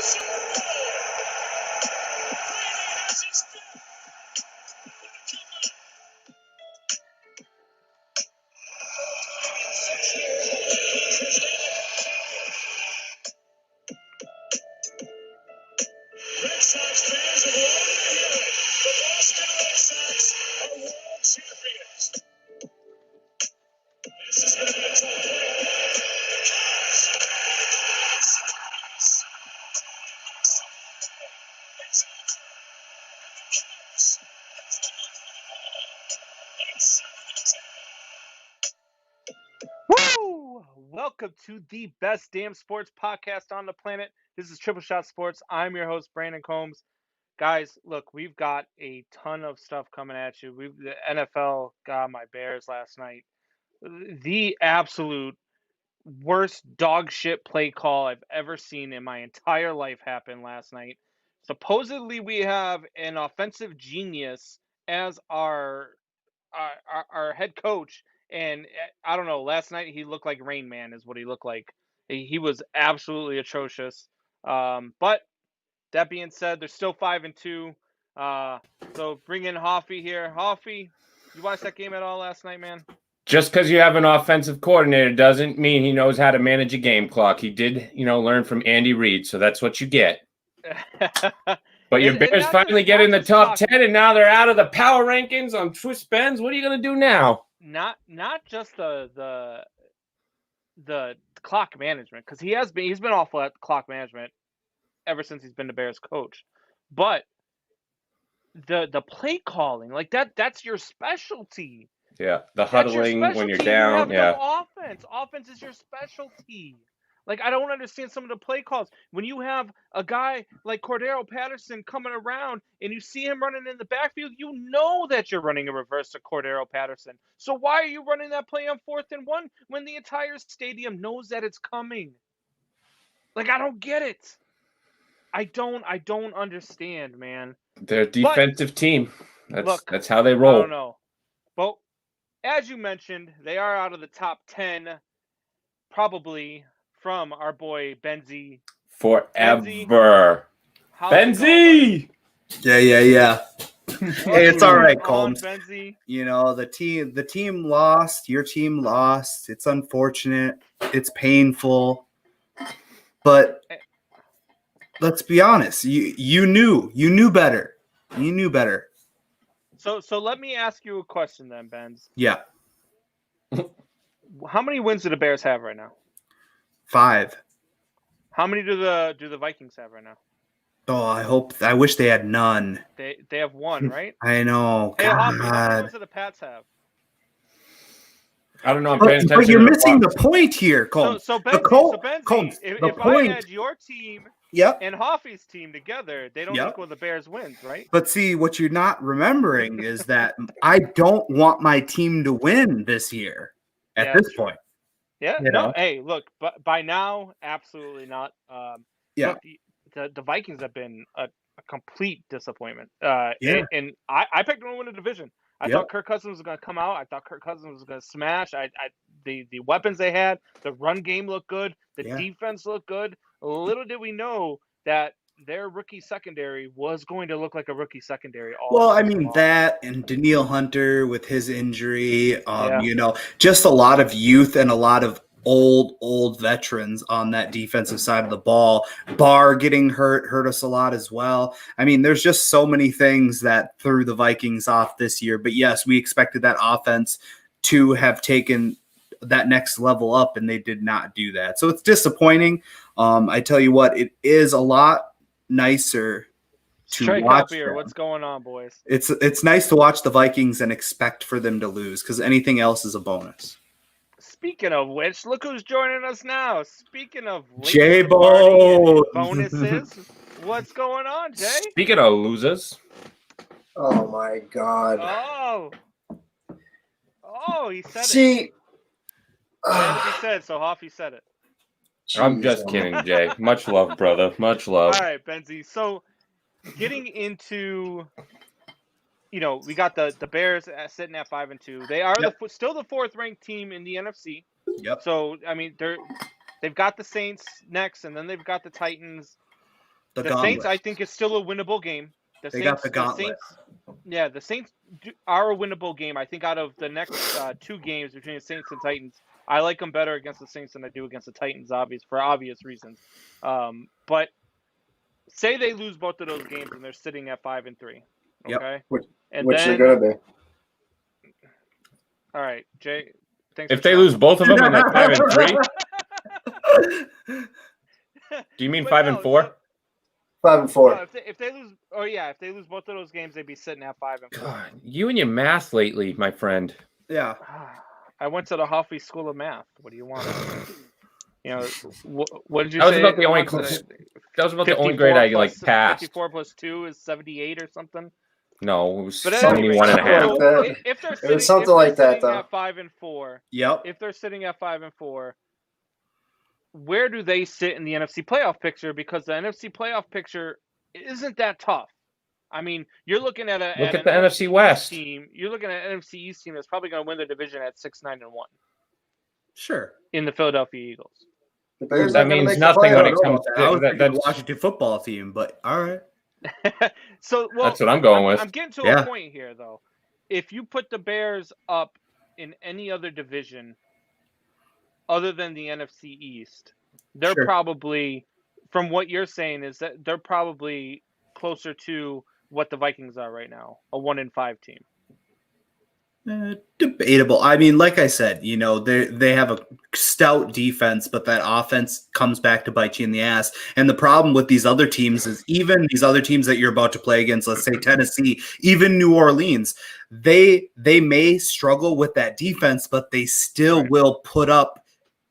Red Sox fans will love to hear it. The Boston Red Sox are world champions. This is going to be a tough play. Woo! Welcome to the best damn sports podcast on the planet. This is Triple Shot Sports. I'm your host, Brandon Combs. Guys, look, we've got a ton of stuff coming at you. The NFL got my Bears last night. The absolute worst dog shit play call I've ever seen in my entire life happened last night. Supposedly, we have an offensive genius as our head coach, and I don't know. Last night he looked like Rain Man, is what he looked like. He was absolutely atrocious. But that being said, they're still 5-2. So bring in Hoffy here. Hoffy, you watched that game at all last night, man? Just because you have an offensive coordinator doesn't mean he knows how to manage a game clock. He did, learn from Andy Reid, so that's what you get. But your Bears finally get in the top 10, and now they're out of the power rankings on Twist Bends. What are you going to do now? Not just the clock management, because he's been awful at clock management ever since he's been the Bears coach. But the play calling, like that's your specialty. Yeah, the huddling when you're down. You have no offense. Offense is your specialty. Like, I don't understand some of the play calls. When you have a guy like Cordero Patterson coming around and you see him running in the backfield, you know that you're running a reverse to Cordero Patterson. So why are you running that play on 4th and 1 when the entire stadium knows that it's coming? Like, I don't get it. I don't understand, man. They're a defensive team. That's how they roll. I don't know. But as you mentioned, they are out of the top 10, probably from our boy Benzie. Forever. Benzie! Yeah. Hey, it's all right, Combs. Benzie? The team lost. Your team lost. It's unfortunate. It's painful. But let's be honest. You knew better. You knew better. So let me ask you a question then, Benz. Yeah. How many wins do the Bears have right now? 5. How many do the Vikings have right now? Oh, I wish they had none. They have 1, right? I know. Hey, God. how many wins do the Pats have? I don't know. I'm paying attention. But you're missing the point here, Combs. So Benzie, Combs, if point. I had your team Yep. and Hoffy's team together, they don't equal the Bears wins, right? But see, what you're not remembering is that I don't want my team to win this year at this point. Yeah, no, hey, look, but by now, absolutely not. Look, the Vikings have been a complete disappointment. And I picked them to win the division. I thought Kirk Cousins was going to come out. I thought Kirk Cousins was going to smash. The weapons they had, the run game looked good. The defense looked good. Little did we know that their rookie secondary was going to look like a rookie secondary. That and Danielle Hunter with his injury, just a lot of youth and a lot of old veterans on that defensive side of the ball. Barr getting hurt us a lot as well. I mean, there's just so many things that threw the Vikings off this year. But yes, we expected that offense to have taken that next level up, and they did not do that. So it's disappointing. I tell you what, it is a lot nicer to watch. What's going on, boys? It's nice to watch the Vikings and expect for them to lose, because anything else is a bonus. Speaking of which, look who's joining us now. Speaking of J-Bo bonuses, what's going on, Jay? Speaking of losers. Oh my God. Oh, he said it. He said, so Hoffy said it. I'm just kidding, Jay. Much love, brother. Much love. All right, Benzie. So, getting into, we got the Bears sitting at 5-2. They are still the 4th-ranked team in the NFC. Yep. So, I mean, they've got the Saints next, and then they've got the Titans. The Saints, gauntlet. I think, is still a winnable game. They got the gauntlet. The Saints are a winnable game. I think out of the next 2 games between the Saints and Titans, I like them better against the Saints than I do against the Titans, for obvious reasons. But say they lose both of those games and they're sitting at 5-3. Okay, Yep. Which then, they're gonna be. All right, Jay. Thanks. If they lose both of them and they're 5-3, do you mean 5-4? 5-4. No, if they lose, if they lose both of those games, they'd be sitting at 5-4. God, you and your math lately, my friend. Yeah. I went to the Hoffey School of Math. What do you want? What did you That was say? about the only that was about the only grade I passed. 54 plus 2 is 78 or something. No, it was But 71 and a half. If they're It was something like that, though. At 5-4. Yep. If they're sitting at 5-4, where do they sit in the NFC playoff picture? Because the NFC playoff picture isn't that tough. I mean, you're looking at Look at the NFC West team. You're looking at an NFC East team that's probably going to win the division at 6-9-1. Sure. In the Philadelphia Eagles. The Bears That aren't gonna means make the nothing when it playoffs. comes I was to thinking the Washington football team, but all right. So that's what I'm going with. I'm getting to a point here, though. If you put the Bears up in any other division other than the NFC East, they're probably, from what you're saying, is that they're probably closer to what the Vikings are right now, a 1-5 team. Debatable. I mean, like I said, they have a stout defense, but that offense comes back to bite you in the ass. And the problem with these other teams is even these other teams that you're about to play against, let's say Tennessee, even New Orleans, they may struggle with that defense, but they still will put up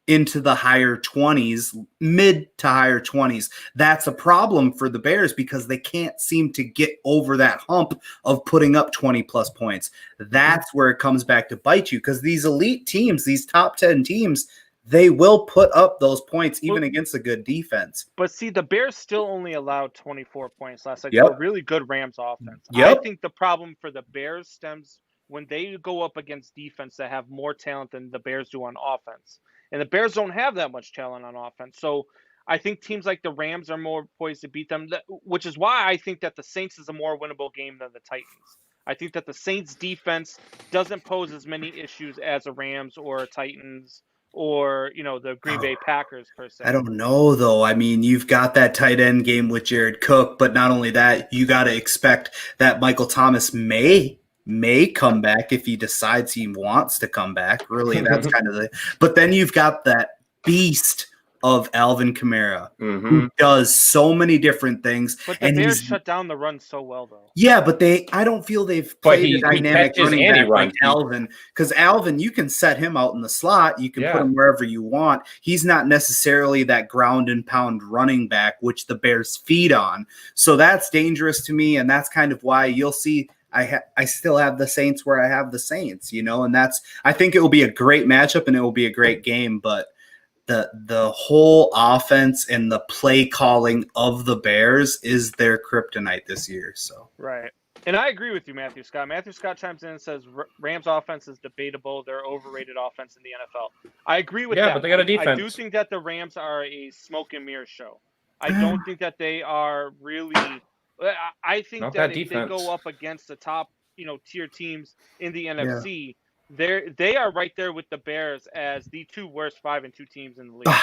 into the higher 20s, mid to higher 20s. That's a problem for the Bears because they can't seem to get over that hump of putting up 20 plus points. That's where it comes back to bite you because these elite teams, these top 10 teams, they will put up those points even against a good defense. But see, the Bears still only allowed 24 points last night. A really good Rams offense. I think the problem for the Bears stems when they go up against defense that have more talent than the Bears do on offense. And the Bears don't have that much talent on offense. So I think teams like the Rams are more poised to beat them, which is why I think that the Saints is a more winnable game than the Titans. I think that the Saints defense doesn't pose as many issues as a Rams or a Titans or, the Green Bay Packers per se. I don't know, though. I mean, you've got that tight end game with Jared Cook, but not only that, you got to expect that Michael Thomas may come back if he decides he wants to come back. Really, that's kind of but then you've got that beast of Alvin Kamara who does so many different things. But the Bears shut down the run so well, though. Yeah, but I don't feel they've played a dynamic running back like Alvin. Because Alvin, you can set him out in the slot. You can put him wherever you want. He's not necessarily that ground and pound running back, which the Bears feed on. So that's dangerous to me, and that's kind of why you'll see I still have the Saints where I have the Saints, and I think it will be a great matchup and it will be a great game, but the whole offense and the play calling of the Bears is their kryptonite this year. So right. And I agree with you, Matthew Scott. Matthew Scott chimes in and says Rams offense is debatable. They're overrated offense in the NFL. I agree with that. Yeah, but they got a defense. I do think that the Rams are a smoke and mirror show. I don't think that they are really I think that if they go up against the top, tier teams in the NFC, they are right there with the Bears as the 2 worst 5-2 teams in the league.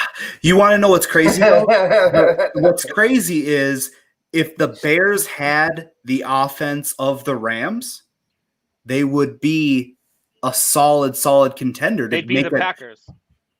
You want to know what's crazy? What's crazy is if the Bears had the offense of the Rams, they would be a solid contender. They'd be the Packers.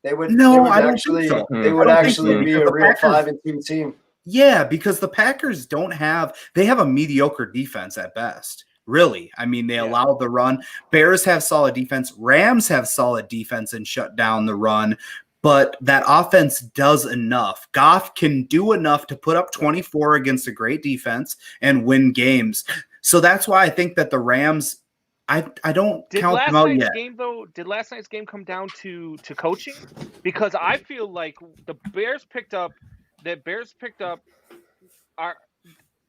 They would. No, I don't think so. They would actually be a real 5-2 team. Yeah, because the Packers they have a mediocre defense at best. Really. I mean, they allow the run. Bears have solid defense. Rams have solid defense and shut down the run. But that offense does enough. Goff can do enough to put up 24 against a great defense and win games. So that's why I think that the Rams, I don't count them out yet. Did last night's game come down to coaching? Because I feel like the Bears picked up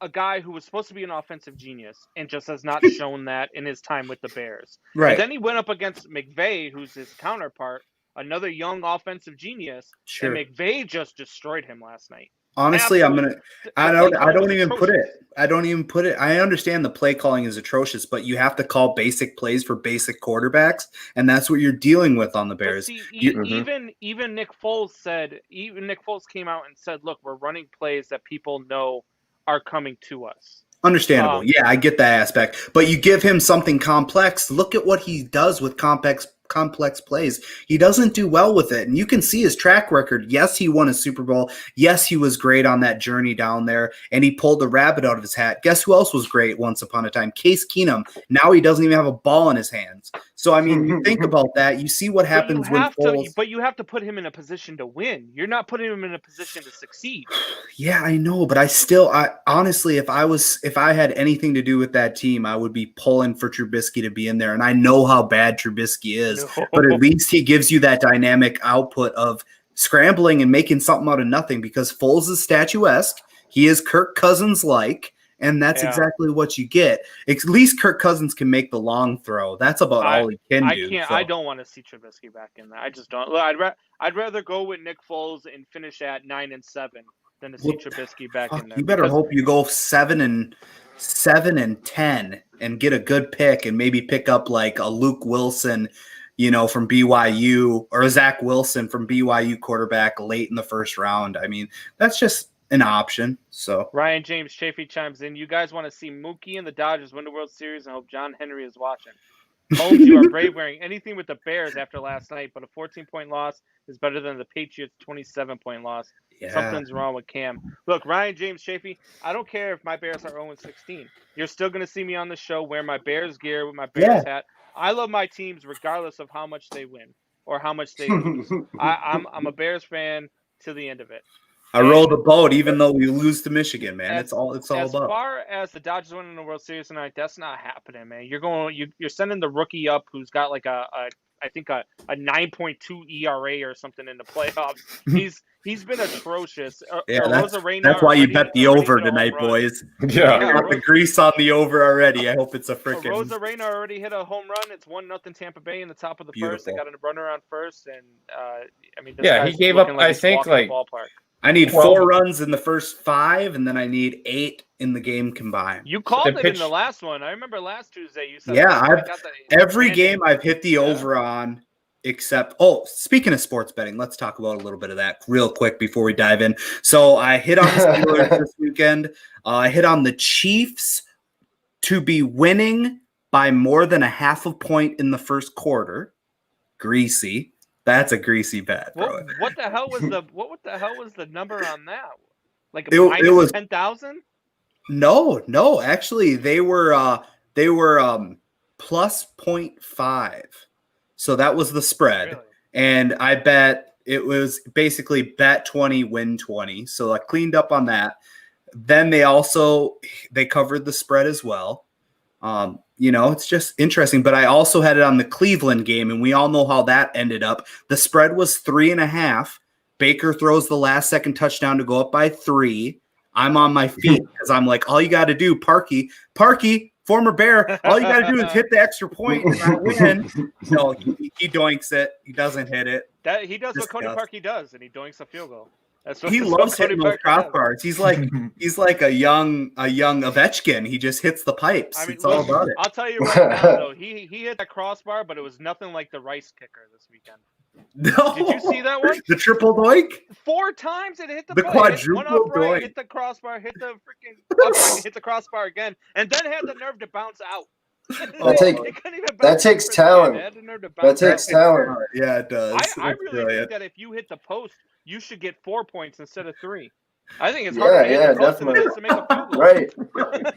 a guy who was supposed to be an offensive genius and just has not shown that in his time with the Bears. Right. And then he went up against McVay, who's his counterpart, another young offensive genius, and McVay just destroyed him last night. Honestly, Absolute- I the play don't calling was even put it. atrocious. I don't even put it. I understand the play calling is atrocious, but you have to call basic plays for basic quarterbacks, and that's what you're dealing with on the But Bears. see, Mhm. even Nick Foles came out and said, "Look, we're running plays that people know are coming to us." Understandable. Yeah, I get that aspect. But you give him something complex. Look at what he does with complex plays. He doesn't do well with it. And you can see his track record. Yes, he won a Super Bowl. Yes, he was great on that journey down there. And he pulled the rabbit out of his hat. Guess who else was great once upon a time? Case Keenum. Now he doesn't even have a ball in his hands. So, I mean, you think about that. You see what happens when Foles. But you have to put him in a position to win. You're not putting him in a position to succeed. Yeah, I know, but I honestly, if I had anything to do with that team, I would be pulling for Trubisky to be in there. And I know how bad Trubisky is, No. but at least he gives you that dynamic output of scrambling and making something out of nothing, because Foles is statuesque. He is Kirk Cousins like, and that's exactly what you get. At least Kirk Cousins can make the long throw. That's about all he can do. I don't want to see Trubisky back in there. I just don't. Look, I'd rather go with Nick Foles and finish at 9-7 than to see Trubisky back in there. You better hope you go 7-10 and get a good pick, and maybe pick up like a Luke Wilson, from BYU, or a Zach Wilson from BYU quarterback late in the first round. I mean, that's just an option. So Ryan James Chafee chimes in. You guys want to see Mookie and the Dodgers win the World Series? I hope John Henry is watching. Holmes, you are brave wearing anything with the Bears after last night, but a 14-point loss is better than the Patriots' 27-point loss. Yeah. Something's wrong with Cam. Look, Ryan James Chafee, I don't care if my Bears are 0-16. You're still going to see me on the show wear my Bears gear with my Bears hat. I love my teams regardless of how much they win or how much they lose. I'm a Bears fan to the end of it. I roll the boat even though we lose to Michigan, man. It's all about. As far as the Dodgers winning the World Series tonight, that's not happening, man. You're sending the rookie up who's got like I think a 9.2 ERA or something in the playoffs. He's been atrocious. That's why you bet the over tonight, boys. Yeah, got the grease on the over already. I hope it's a freaking. Rosarena already hit a home run. It's 1-0 Tampa Bay in the top of the first. They got a runner on first, and he gave up. I think like ballpark. I need 4 runs in the first 5, and then I need 8 in the game combined. You called it in the last one. I remember last Tuesday you said. Yeah, every game I've hit the over on, except speaking of sports betting, let's talk about a little bit of that real quick before we dive in. So I hit on the Steelers this weekend. I hit on the Chiefs to be winning by more than a half a point in the first quarter. Greasy. That's a greasy bet, bro. What the hell was the number on that? Like it was 10,000? No. Actually, they were plus 0.5. So that was the spread. Really? And I bet it was basically bet 20, win 20. So I cleaned up on that. Then they covered the spread as well. It's just interesting, but I also had it on the Cleveland game, and we all know how that ended up. The spread was 3.5. Baker throws the last second touchdown to go up by 3. I'm on my feet because I'm like, all you got to do, Parkey, former Bear, all you got to do is hit the extra point and I win. No, he doinks it. He doesn't hit it. He does what Cody Parkey does, and he doinks a field goal. He loves hitting those crossbars. He's like a young Ovechkin. He just hits the pipes. It's all about it. I'll tell you right now, though, he hit that crossbar, but it was nothing like the Rice kicker this weekend. No, did you see that one? The triple doink? 4 times it hit the quadruple doink. Hit the crossbar, hit the freaking hit the crossbar again, and then had the nerve to bounce out. That takes talent. That takes talent. Yeah, it does. I really think that if you hit the post, you should get 4 points instead of 3. I think it's harder to hit the post than it is to make a field goal. Right.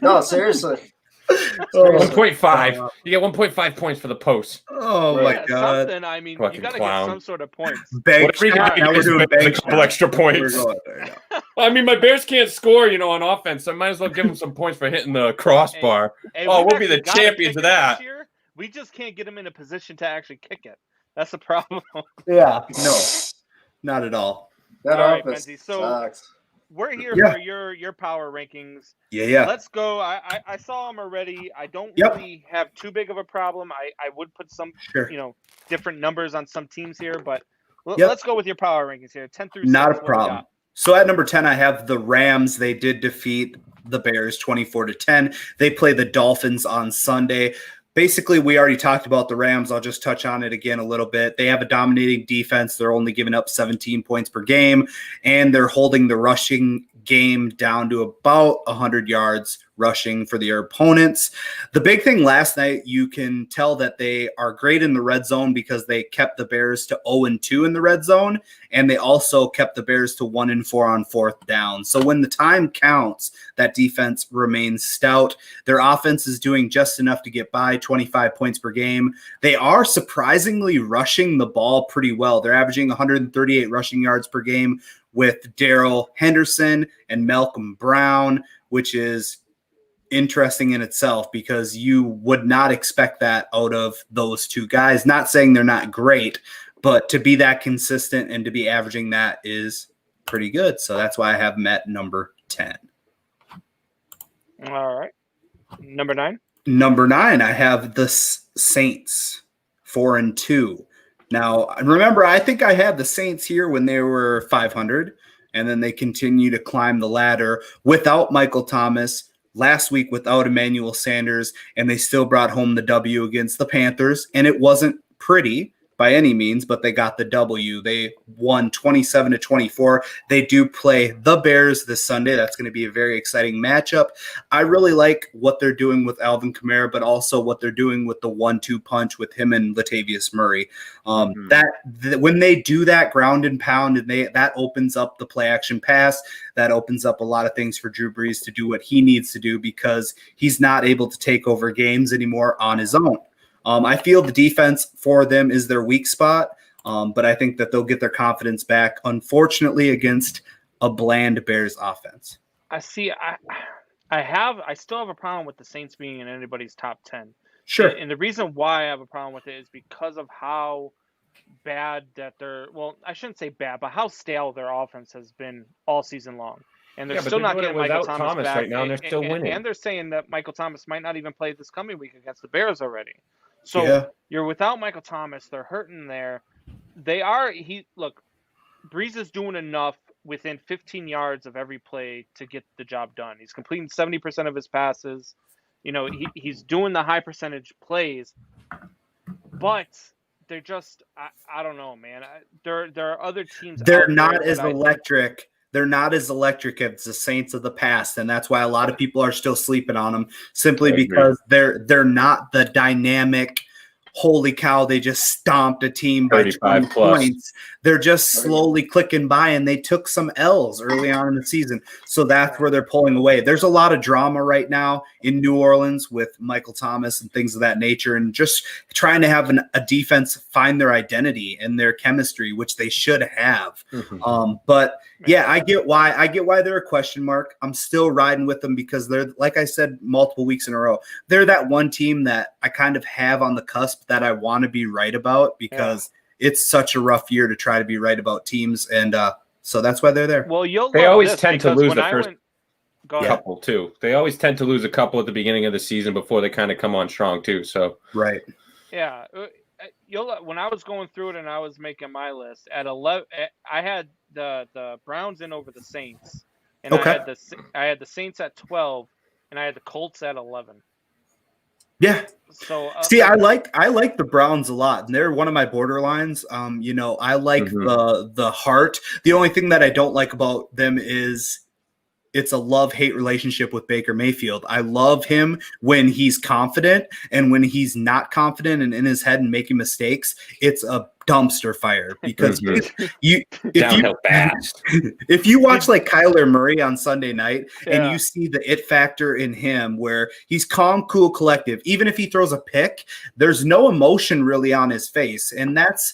No, seriously. 1.5. You get 1.5 points for the post. Oh my god! Something. I mean, fucking you got to clown. get some sort of points. Now we're doing a couple extra points. I mean, my Bears can't score, on offense. So I might as well give them some points for hitting the crossbar. We'll be the champions of that. We just can't get them in a position to actually kick it. That's the problem. Yeah. No, not at all. That offense sucks. We're here for your power rankings. Yeah. Let's go. I saw them already. I don't really have too big of a problem. I would put some, different numbers on some teams here, but let's go with your power rankings here. 10 through 6. Not a problem. So at number 10, I have the Rams. They did defeat the Bears 24-10. They play the Dolphins on Sunday. Basically, we already talked about the Rams. I'll just touch on it again a little bit. They have a dominating defense. They're only giving up 17 points per game, and they're holding the rushing game down to about 100 yards rushing for their opponents. The big thing last night, you can tell that they are great in the red zone because they kept the Bears to 0-2 in the red zone, and they also kept the Bears to 1-4 on fourth down. So when the time counts, that defense remains stout. Their offense is doing just enough to get by 25 points per game. They are surprisingly rushing the ball pretty well. They're averaging 138 rushing yards per game with Darrell Henderson and Malcolm Brown, which is interesting in itself because you would not expect that out of those two guys. Not saying they're not great, but to be that consistent and to be averaging that is pretty good. So that's why I have them at number 10. All right. Number 9? Number 9, I have the Saints 4-2. Now, remember, I think I had the Saints here when they were 500, and then they continue to climb the ladder without Michael Thomas, last week without Emmanuel Sanders, and they still brought home the W against the Panthers, and it wasn't pretty by any means, but they got the W. They won 27-24. They do play the Bears this Sunday. That's going to be a very exciting matchup. I really like what they're doing with Alvin Kamara, but also what they're doing with the 1-2 punch with him and Latavius Murray. When they do that ground and pound, and that opens up the play action pass, that opens up a lot of things for Drew Brees to do what he needs to do because he's not able to take over games anymore on his own. I feel the defense for them is their weak spot, but I think that they'll get their confidence back, unfortunately, against a bland Bears offense. I still have a problem with the Saints being in anybody's top 10. Sure. And the reason why I have a problem with it is because of how bad that I shouldn't say bad, but how stale their offense has been all season long. And they're still not getting Michael Thomas back. Right now, and they're still winning. And they're saying that Michael Thomas might not even play this coming week against the Bears already. So You're without Michael Thomas. They're hurting there. Brees is doing enough within 15 yards of every play to get the job done. He's completing 70% of his passes. He's doing the high percentage plays, but they're just, I don't know, man. There are other teams. They're not as electric. They're not as electric as the Saints of the past, and that's why a lot of people are still sleeping on them, simply because they're not the dynamic, holy cow, they just stomped a team by 20 points. They're just slowly clicking by, and they took some L's early on in the season. So that's where they're pulling away. There's a lot of drama right now in New Orleans with Michael Thomas and things of that nature, and just trying to have a defense find their identity and their chemistry, which they should have. But yeah, I get why they're a question mark. I'm still riding with them because they're, like I said, multiple weeks in a row, they're that one team that I kind of have on the cusp that I want to be right about because it's such a rough year to try to be right about teams. And so that's why they're there. Well, they always tend to lose the first couple too. They always tend to lose a couple at the beginning of the season before they kind of come on strong too. So right. Yeah. When I was going through it and I was making my list at 11, I had the Browns in over the Saints, and I had the Saints at 12, and I had the Colts at 11. Yeah. So see, I like the Browns a lot, and they're one of my borderlines. I like the heart. The only thing that I don't like about them is it's a love-hate relationship with Baker Mayfield. I love him when he's confident, and when he's not confident and in his head and making mistakes, it's a dumpster fire because if you watch like Kyler Murray on Sunday night and you see the it factor in him where he's calm, cool, collective, even if he throws a pick, there's no emotion really on his face. And that's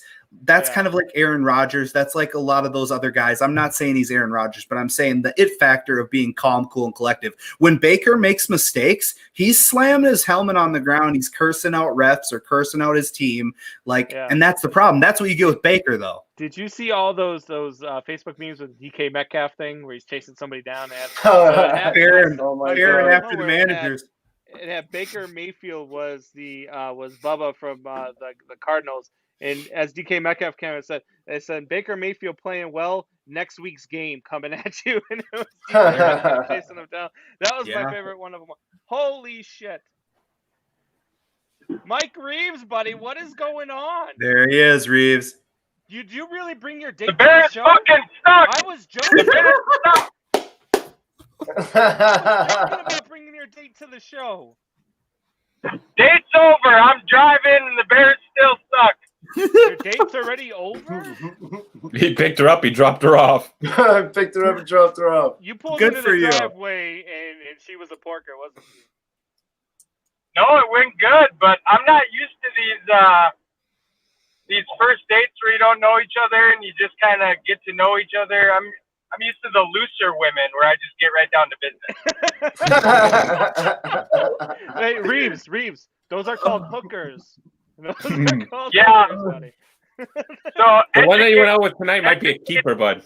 kind of like Aaron Rodgers. That's like a lot of those other guys. I'm not saying he's Aaron Rodgers, but I'm saying the it factor of being calm, cool, and collective. When Baker makes mistakes, he's slamming his helmet on the ground. He's cursing out refs or cursing out his team. And that's the problem. That's what you get with Baker, though. Did you see all those Facebook memes with DK Metcalf thing where he's chasing somebody down? Aaron after the managers. It had Baker Mayfield was Bubba from the Cardinals. And as DK Metcalf came and said Baker Mayfield playing well next week's game coming at you, and it was you chasing them down. That was my favorite one of them. Holy shit. Mike Reeves, buddy, what is going on? There he is, Reeves. Do you really bring your date The to Bears the show? fucking suck. I was joking. I was joking about bringing your date to the show. Date's over. I'm driving, and the Bears still suck. Your date's already over? He picked her up. He dropped her off. I picked her up and dropped her off. You pulled Good into for the you. driveway, and she was a porker, wasn't she? No, it went good, but I'm not used to these first dates where you don't know each other and you just kind of get to know each other. I'm used to the looser women where I just get right down to business. Hey, Reeves, those are called hookers. Those are called Yeah. hookers, buddy. So The one that you went out with tonight might be a keeper, bud.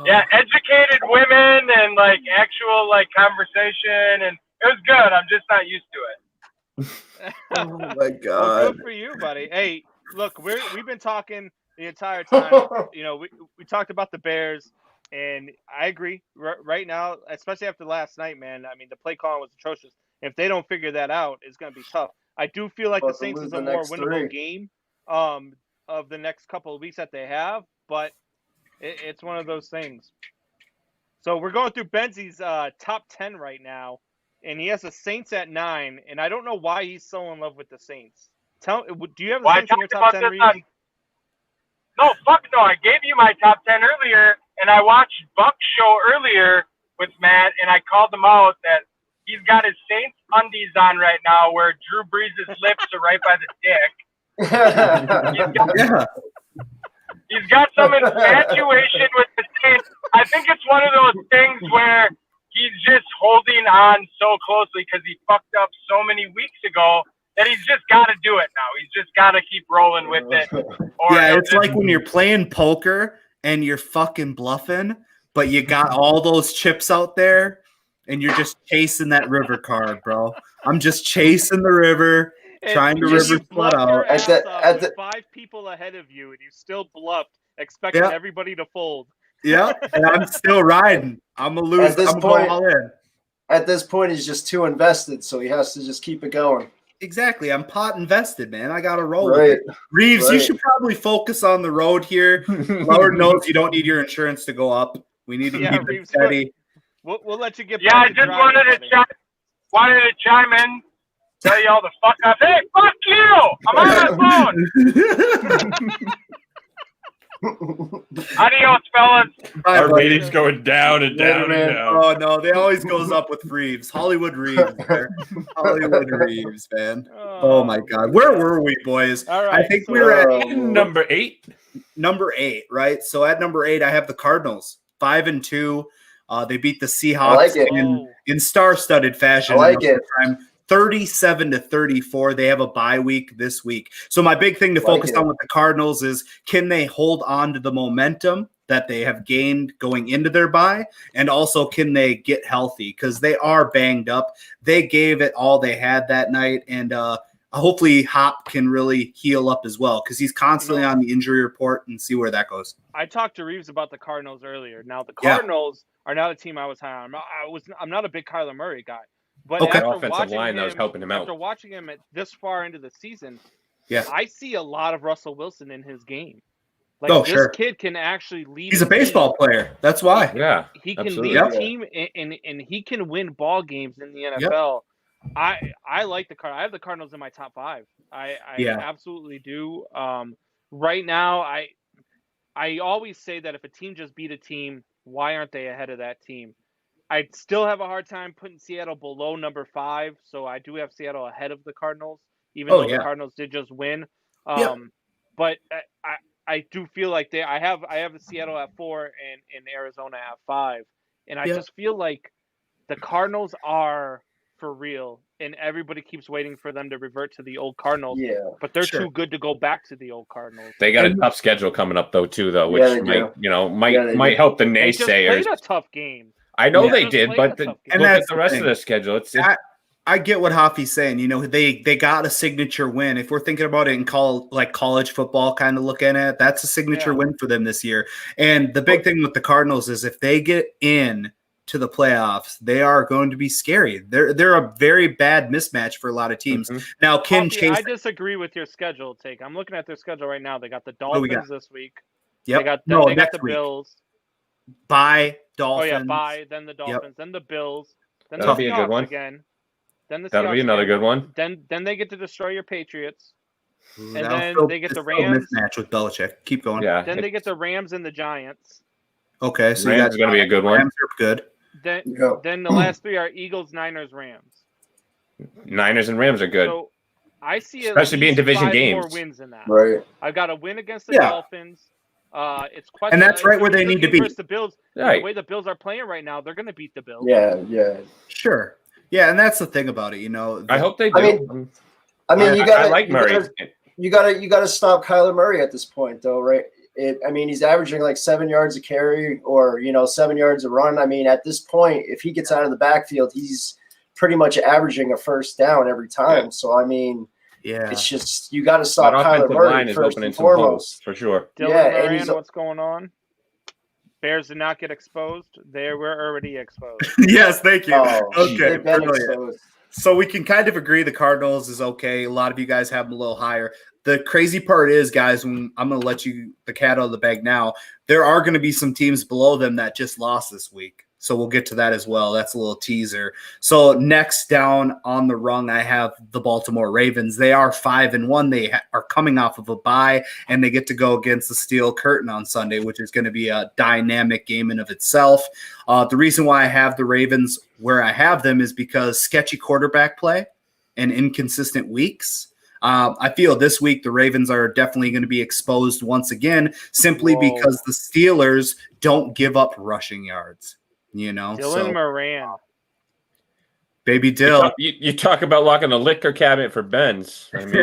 yeah, educated women and like actual like conversation, and it was good. I'm just not used to it. Oh my Well, God. good for you, buddy. Hey, look, we've been talking the entire time. You know, we talked about the Bears, and I agree. Right now, especially after last night, man. I mean, the play calling was atrocious. If they don't figure that out, it's going to be tough. I do feel like the Supposed to Saints lose is a the more next winnable 3. game of the next couple of weeks that they have, but it's one of those things. So we're going through Benzie's top 10 right now, and he has the Saints at 9, and I don't know why he's so in love with the Saints. Do you have the Well, I Saints in your talked top about 10, this Reeves? No, fuck no. I gave you my top 10 earlier, and I watched Buck's show earlier with Matt, and I called him out that he's got his Saints undies on right now where Drew Brees' lips are right by the dick. Yeah. He's got some infatuation with the Saints. I think it's one of those things where he's just holding on so closely because he fucked up so many weeks ago that he's just got to do it now. He's just got to keep rolling with it. Or Yeah, he'll it's just- like when you're playing poker and you're fucking bluffing, but you got all those chips out there and you're just chasing that river card, bro. I'm just chasing the river, trying to You river split bluffed your out. ass off with 5 people ahead of you, and you still bluffed, expecting Yeah. everybody to fold. Yeah, and I'm still riding. I'm a loser. At this I'm point- all in. At this point, he's just too invested, so he has to just keep it going. Exactly. I'm pot invested, man. I got to roll with Right. it. Reeves, you Right. should probably focus on the road here. Lord knows you don't need your insurance to go up. We need to Yeah, keep it Reeves, steady. We'll let you get Yeah, back I to just driving, wanted to chime in, tell you all the fuck up. Hey, fuck you! I'm on the phone. Adios, fellas. Bye, Our buddy. ratings going down and Later, down and man. down. Oh no, they always goes up with Reeves. Hollywood Reeves. there. Hollywood Reeves, man. Oh my God. Where were we, boys? All right, I think so- we were at Number 8. number 8, right? So at number 8, I have the Cardinals, 5-2. They beat the Seahawks like it. in star-studded fashion. I like in it. overtime, 37-34. They have a bye week this week. So my big thing to Like focus it. on with the Cardinals is, can they hold on to the momentum that they have gained going into their bye? And also, can they get healthy? Because they are banged up. They gave it all they had that night. And hopefully Hop can really heal up as well, because he's constantly on the injury report, and see where that goes. I talked to Reeves about the Cardinals earlier. Now the Yeah. Cardinals are not a team I was high on. I'm not a big Kyler Murray guy, but Okay. after Offensive watching line that was helping him out. after watching him at this far into the season, Yeah. I see a lot of Russell Wilson in his game. Like Oh, this sure. kid can actually lead. He's a baseball player. That's why. Yeah. He can absolutely. lead a Yeah. team, and he can win ball games in the NFL. I like the Cardinals. I have the Cardinals in my top 5. I Yeah. absolutely do. Right now, I always say that if a team just beat a team, why aren't they ahead of that team? I still have a hard time putting Seattle below number 5, so I do have Seattle ahead of the Cardinals, even though yeah. the Cardinals did just win. Yeah. But I do feel like I have Seattle at 4 and Arizona at 5, and I Yeah. just feel like the Cardinals are for real, and everybody keeps waiting for them to revert to the old Cardinals. Yeah. But they're Sure. too good to go back to the old Cardinals. They got a And- tough schedule coming up though too, though, which Yeah, they might do. Yeah, they might do. help the They just naysayers. played a tough game. I know Yeah. they Just did, played but a tough game. And look that's at the the rest thing. of the schedule. It's I I get what Hoffy's saying. You know, they got a signature win. If we're thinking about it in college football, kind of looking at it, that's a signature win for them this year. And the big thing with the Cardinals is if they get in to the playoffs, they are going to be scary. They're a very bad mismatch for a lot of teams. Now, Chase, I disagree with your schedule take. I'm looking at their schedule right now. They got the Dolphins this week. Yep. They got the Bills. Bye, Dolphins. Oh yeah, bye. Then the Dolphins. Then the Bills. Then That'll the be a good one. again. Then the That'll be another good one. Then they get to destroy your Patriots. And then they get the Rams mismatch with Belichick. Keep going. Yeah. Then they get the Rams and the Giants. Okay, so Rams is going to be a good one. Rams are good. Then the last three are Eagles, Niners, Rams. Niners and Rams are good. So I see especially being division games. More wins in that. Right. I've got a win against the Dolphins. It's quite and that's right where they need to be. The Bills, right. The way the Bills are playing right now, they're going to beat the Bills. Yeah. Sure. Yeah, and that's the thing about it, you know. I hope they do. I mean, you got. I like Murray. You got to stop Kyler Murray at this point, though, right? He's averaging like 7 yards a carry, or 7 yards a run. I mean, at this point, if he gets out of the backfield, he's pretty much averaging a first down every time. Yeah. So I mean, it's just you got to stop Kyler Murray first and foremost, for sure. Dylan Moran, what's going on? Bears did not get exposed. They were already exposed. Yes, thank you. Okay, brilliant. So we can kind of agree the Cardinals is okay. A lot of you guys have them a little higher. The crazy part is, guys, when I'm going to let you the cat out of the bag now, there are going to be some teams below them that just lost this week. So we'll get to that as well. That's a little teaser. So next down on the rung, I have the Baltimore Ravens. They are 5-1. They are coming off of a bye, and they get to go against the Steel Curtain on Sunday, which is going to be a dynamic game in of itself. The reason why I have the Ravens where I have them is because sketchy quarterback play and inconsistent weeks. I feel this week the Ravens are definitely going to be exposed once again, simply because the Steelers don't give up rushing yards. Dylan Moran. Baby Dill. You talk about locking the liquor cabinet for Benz. I mean,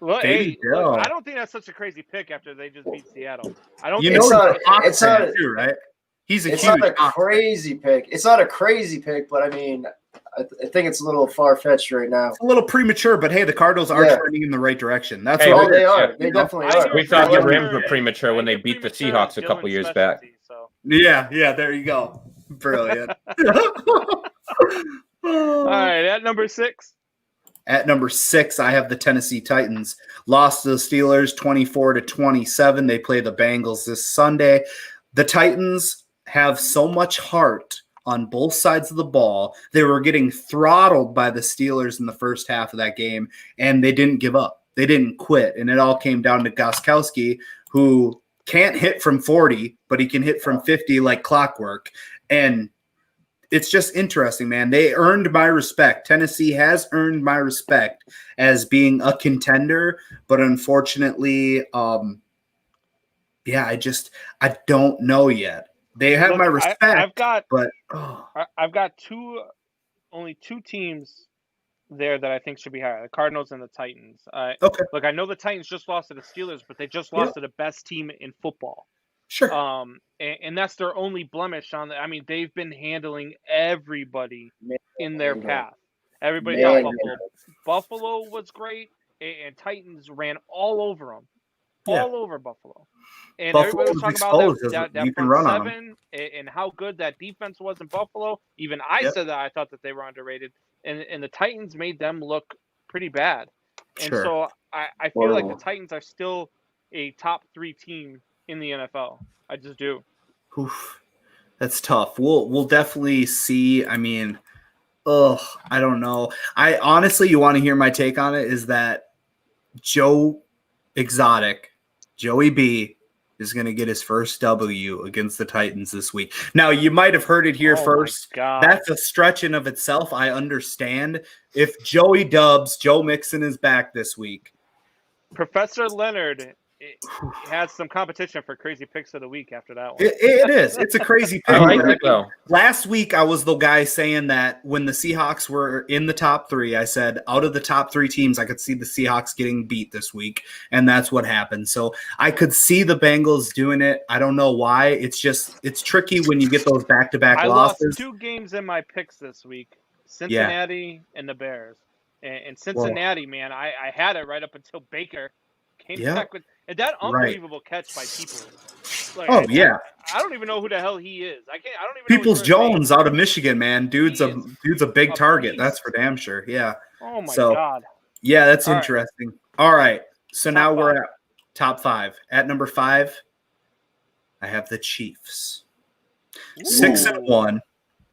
Look, I don't think that's such a crazy pick after they just beat Seattle. I don't. It's not too, right? It's not a crazy pick. It's not a crazy pick, but I mean, I think it's a little far fetched right now. It's a little premature, but hey, the Cardinals are trending in the right direction. That's what they are. They definitely are. We thought the Rams were premature when they beat the Seahawks a couple years back. Yeah, there you go. Brilliant. All right, at number 6. At number 6, I have the Tennessee Titans. Lost to the Steelers 24-27. They play the Bengals this Sunday. The Titans have so much heart on both sides of the ball. They were getting throttled by the Steelers in the first half of that game, and they didn't give up. They didn't quit, and it all came down to Gostkowski, who can't hit from 40, but he can hit from 50 like clockwork. And it's just interesting, man. They earned my respect. Tennessee has earned my respect as being a contender, but unfortunately, I don't know yet. They have my respect. I've got only two teams there that I think should be higher: the Cardinals and the Titans. Okay. Look, I know the Titans just lost to the Steelers, but they just lost to the best team in football. Sure. And that's their only blemish on the. I mean, they've been handling everybody in their path. Everybody got Buffalo. Buffalo was great, and Titans ran all over them, all over Buffalo. And Buffalo everybody was talking about that front seven and how good that defense was in Buffalo. Even I said that I thought that they were underrated, and the Titans made them look pretty bad. And so I feel like the Titans are still a top 3 team in the NFL. I just do. Oof, that's tough. We'll definitely see. I mean, I don't know. I honestly, you want to hear my take on it? Is that Joey B, is going to get his first W against the Titans this week. Now, you might have heard it here first. That's a stretch in of itself. I understand. If Joe Mixon is back this week. Professor Leonard has some competition for crazy picks of the week after that one. It is. It's a crazy pick. I like it, though. Last week, I was the guy saying that when the Seahawks were in the top 3, I said out of the top 3 teams, I could see the Seahawks getting beat this week, and that's what happened. So I could see the Bengals doing it. I don't know why. It's tricky when you get those back-to-back losses. I lost 2 games in my picks this week. Cincinnati and the Bears. And Cincinnati, man, I had it right up until Baker came back with that unbelievable catch by Peoples. Like, I don't even know who the hell he is. I don't even Peoples Jones out of Michigan, man. Dude's a big target. Beast. That's for damn sure. Yeah. Oh my God. Yeah, that's interesting. All right. So now we're at top 5. At number 5, I have the Chiefs. 6-1.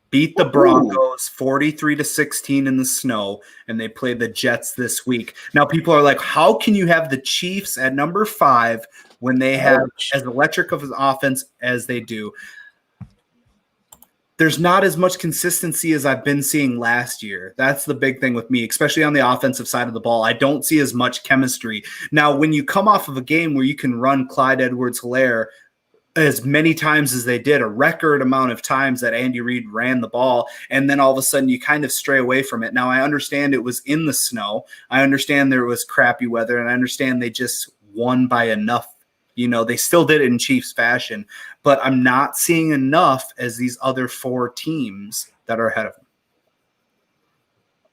Beat the Broncos 43-16 in the snow, and they play the Jets this week. Now, people are like, how can you have the Chiefs at number 5 when they have as electric of an offense as they do? There's not as much consistency as I've been seeing last year. That's the big thing with me, especially on the offensive side of the ball. I don't see as much chemistry. Now, when you come off of a game where you can run Clyde Edwards-Helaire as many times as they did, a record amount of times that Andy Reid ran the ball, and then all of a sudden you kind of stray away from it. Now, I understand it was in the snow. I understand there was crappy weather, and I understand they just won by enough. You know, they still did it in Chiefs fashion, but I'm not seeing enough as these other 4 teams that are ahead of them.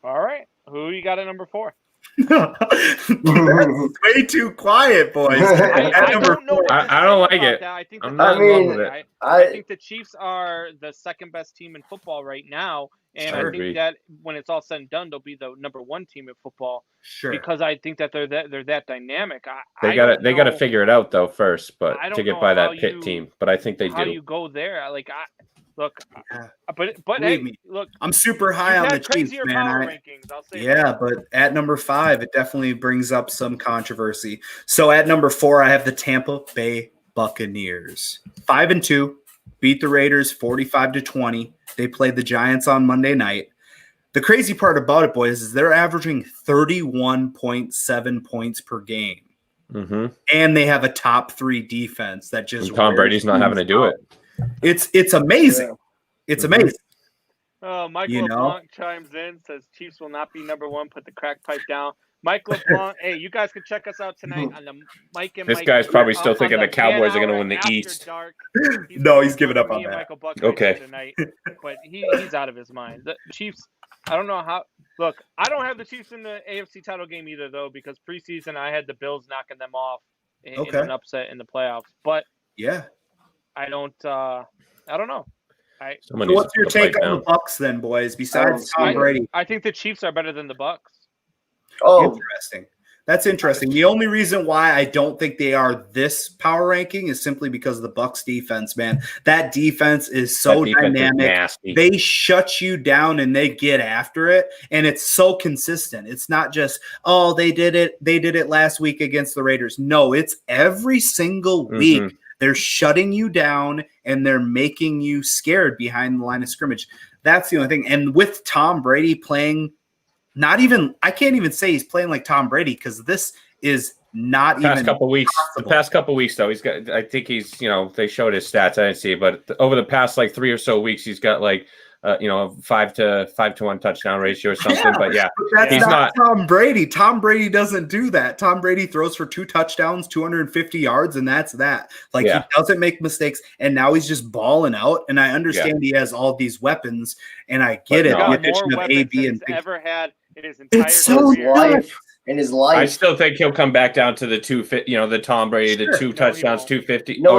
All right. Who you got at number 4? That's way too quiet, boys. I don't know. I don't like it. I think I'm not in love with it. I think the Chiefs are the second best team in football right now, and I think that when it's all said and done, they'll be the number 1 team in football. Sure. Because I think that they're that dynamic. They got to figure it out though first, but to get by that Pitt team. But I think they do. How do you go there? Like look, but believe me, look, I'm super high on the Chiefs, man. I'll say but at number 5, it definitely brings up some controversy. So at number 4, I have the Tampa Bay Buccaneers. 5-2, beat the Raiders 45-20. They played the Giants on Monday night. The crazy part about it, boys, is they're averaging 31.7 points per game. Mm-hmm. And they have a top 3 defense that just Tom Brady's not having to do it. It's amazing. It's amazing. Michael LeBlanc chimes in, says Chiefs will not be number 1. Put the crack pipe down. Mike LeBlanc, hey, you guys can check us out tonight on the Mike and This Mike. guy's probably still thinking the Cowboys are going to win the East. No, he's giving up on that. Michael Buck okay. Tonight, but he's out of his mind. The Chiefs, I don't know how. Look, I don't have the Chiefs in the AFC title game either, though, because preseason I had the Bills knocking them off in an upset in the playoffs. But yeah, I don't know. So what's your take on the Bucs then, boys? Besides Tom Brady, I think the Chiefs are better than the Bucs. Oh, interesting. That's interesting. The only reason why I don't think they are this power ranking is simply because of the Bucs defense, man. That defense is so dynamic. They shut you down and they get after it, and it's so consistent. It's not just, oh, they did it last week against the Raiders. No, it's every single week. Mm-hmm. They're shutting you down and they're making you scared behind the line of scrimmage. That's the only thing. And with Tom Brady playing, I can't even say he's playing like Tom Brady, because this is not even the past couple weeks though, he's got, I think he's, they showed his stats. I didn't see it, but over the past 3 or so weeks, he's got 5 to 1 touchdown ratio or something. But he's not Tom Brady. Tom Brady doesn't do that. Tom Brady throws for 2 touchdowns, 250 yards, and that's that. He doesn't make mistakes, and now he's just balling out. And I understand he has all these weapons, and I get it. The addition of AB and ever had in his entire life. In his life, I still think he'll come back down to the 250. The Tom Brady, the 2 touchdowns, 250. You know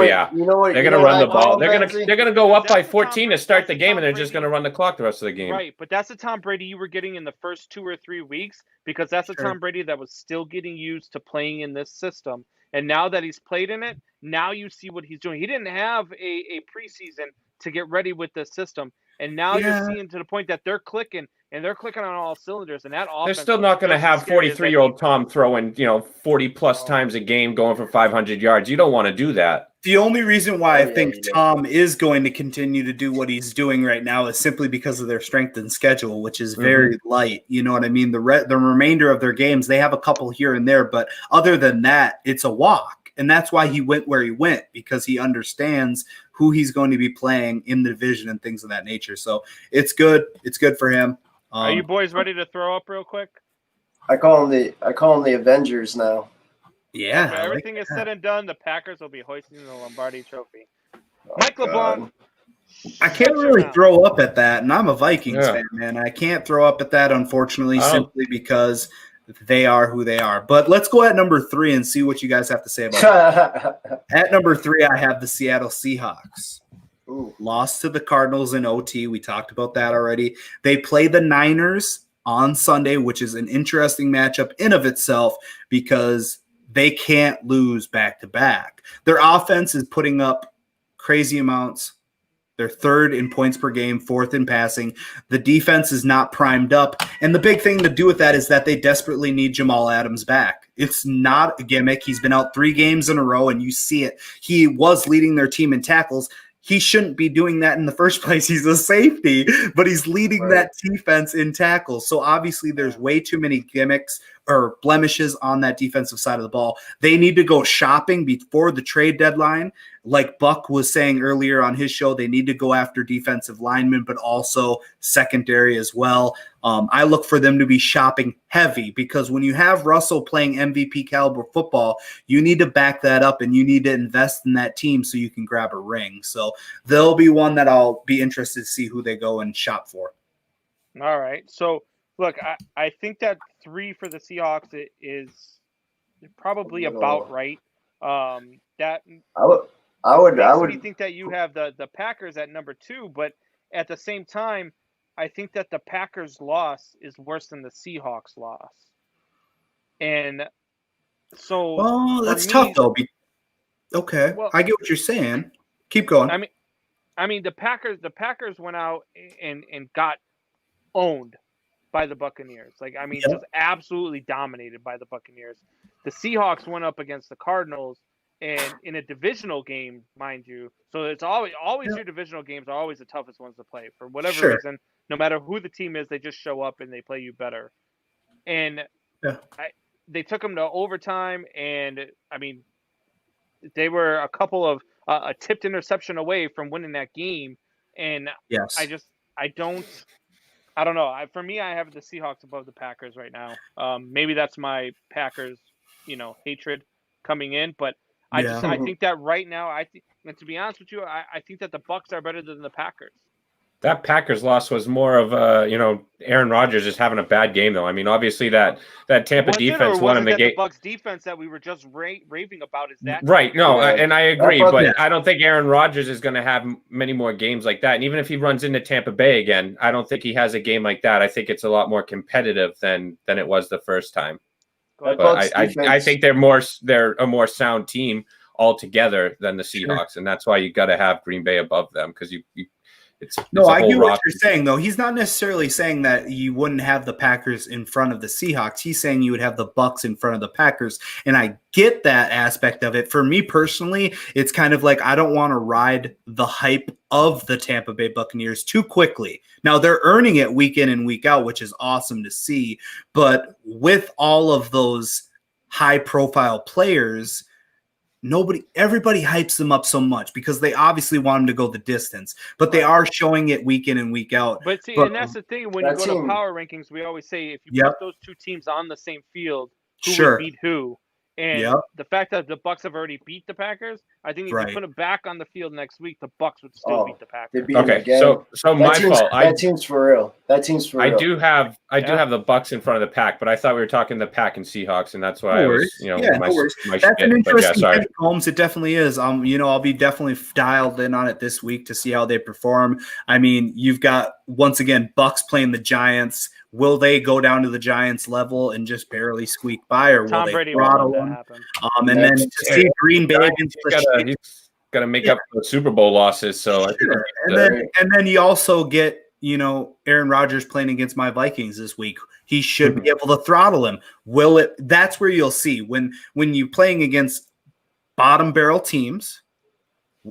what? They're going to run the ball. They're going to go up by 14 to start the game, and they're just going to run the clock the rest of the game. Right, but that's the Tom Brady you were getting in the first 2 or 3 weeks, because that's the Tom Brady that was still getting used to playing in this system. And now that he's played in it, now you see what he's doing. He didn't have a preseason to get ready with this system, and now you're seeing to the point that they're clicking. And they're clicking on all cylinders, and that offense. They're still not going to have 43-year-old Tom throwing, 40-plus times a game, going for 500 yards. You don't want to do that. The only reason why I think Tom is going to continue to do what he's doing right now is simply because of their strength and schedule, which is very light. You know what I mean? The remainder of their games, they have a couple here and there, but other than that, it's a walk. And that's why he went where he went, because he understands who he's going to be playing in the division and things of that nature. So it's good. It's good for him. Are you boys ready to throw up real quick? I call them the Avengers now. Yeah. When everything is said and done, the Packers will be hoisting the Lombardi Trophy. Mike LeBlanc I can't really throw up at that, and I'm a Vikings fan, man. I can't throw up at that, unfortunately, simply because they are who they are. But let's go at number 3 and see what you guys have to say about that. At number 3, I have the Seattle Seahawks. Ooh. Lost to the Cardinals in OT. We talked about that already. They play the Niners on Sunday, which is an interesting matchup in of itself because they can't lose back-to-back. Their offense is putting up crazy amounts. They're 3rd in points per game, 4th in passing. The defense is not primed up. And the big thing to do with that is that they desperately need Jamal Adams back. It's not a gimmick. He's been out 3 games in a row, and you see it. He was leading their team in tackles. He shouldn't be doing that in the first place. He's a safety, but he's leading that defense in tackles. So obviously there's way too many gimmicks or blemishes on that defensive side of the ball. They need to go shopping before the trade deadline. Like Buck was saying earlier on his show, they need to go after defensive linemen, but also secondary as well. I look for them to be shopping heavy because when you have Russell playing MVP caliber football, you need to back that up and you need to invest in that team so you can grab a ring. So they'll be one that I'll be interested to see who they go and shop for. All right. So, look, I think that 3 for the Seahawks is probably about right. That I would think that you have the Packers at number 2, but at the same time, I think that the Packers' loss is worse than the Seahawks' loss. And so, well, that's tough though. Okay, well, I get what you're saying. Keep going. I mean, the Packers went out and got owned by the Buccaneers. Just absolutely dominated by the Buccaneers. The Seahawks went up against the Cardinals. And in a divisional game, mind you, so it's always your divisional games are always the toughest ones to play for whatever reason. No matter who the team is, they just show up and they play you better. And they took them to overtime, and I mean, they were a couple of a tipped interception away from winning that game. And I don't know. For me, I have the Seahawks above the Packers right now. Maybe that's my Packers, hatred coming in, but. I think that right now, and to be honest with you, I think that the Bucs are better than the Packers. That Packers loss was more of Aaron Rodgers just having a bad game, though. I mean, obviously that Tampa defense won him the game. The Bucs defense that we were just raving about is that right? No, and I agree, but I don't think Aaron Rodgers is going to have many more games like that. And even if he runs into Tampa Bay again, I don't think he has a game like that. I think it's a lot more competitive than it was the first time. But I think they're a more sound team altogether than the Seahawks, and that's why you got to have Green Bay above them because I get what you're saying though. He's not necessarily saying that you wouldn't have the Packers in front of the Seahawks. He's saying you would have the Bucs in front of the Packers, and I get that aspect of it. For me personally, it's kind of like I don't want to ride the hype of the Tampa Bay Buccaneers too quickly. Now they're earning it week in and week out, which is awesome to see. But with all of those high-profile players, everybody hypes them up so much because they obviously want them to go the distance, but they are showing it week in and week out. But see, and that's the thing when you go to power rankings, we always say if you put those two teams on the same field, who would beat who? And the fact that the Bucs have already beat the Packers, I think if you put them back on the field next week, the Bucs would still beat the Packers. Okay, so my fault. That team's for real. I do have the Bucs in front of the Pack, but I thought we were talking the Pack and Seahawks, and that's why that's an interesting pick, Holmes. It definitely is. I'll be definitely dialed in on it this week to see how they perform. I mean, you've got once again Bucs playing the Giants. Will they go down to the Giants level and just barely squeak by, or will they throttle them? And then to see Green Bay against he's got to make up the Super Bowl losses. So and then you also get Aaron Rodgers playing against my Vikings this week. He should be able to throttle him. Will it? That's where you'll see when you're playing against bottom barrel teams.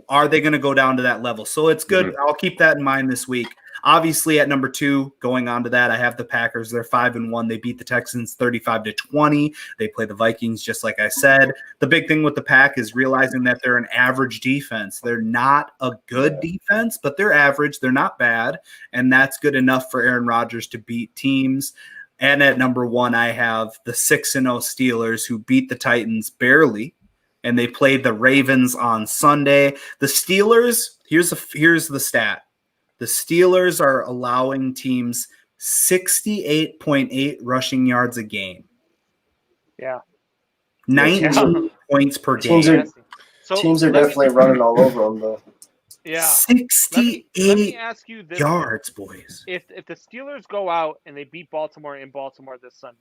Are they going to go down to that level? So it's good. I'll keep that in mind this week. Obviously, at number 2, going on to that, I have the Packers. They're 5-1. They beat the Texans 35-20. They play the Vikings, just like I said. The big thing with the Pack is realizing that they're an average defense. They're not a good defense, but they're average. They're not bad, and that's good enough for Aaron Rodgers to beat teams. And at number 1, I have the 6-0 Steelers, who beat the Titans barely. and they played the Ravens on Sunday. The Steelers, here's the stat. The Steelers are allowing teams 68.8 rushing yards a game. Yeah. 19 points per Teams game. Teams are definitely running all over them, though. Yeah. 68 let me ask you this: yards, boys. If the Steelers go out and they beat Baltimore in Baltimore this Sunday,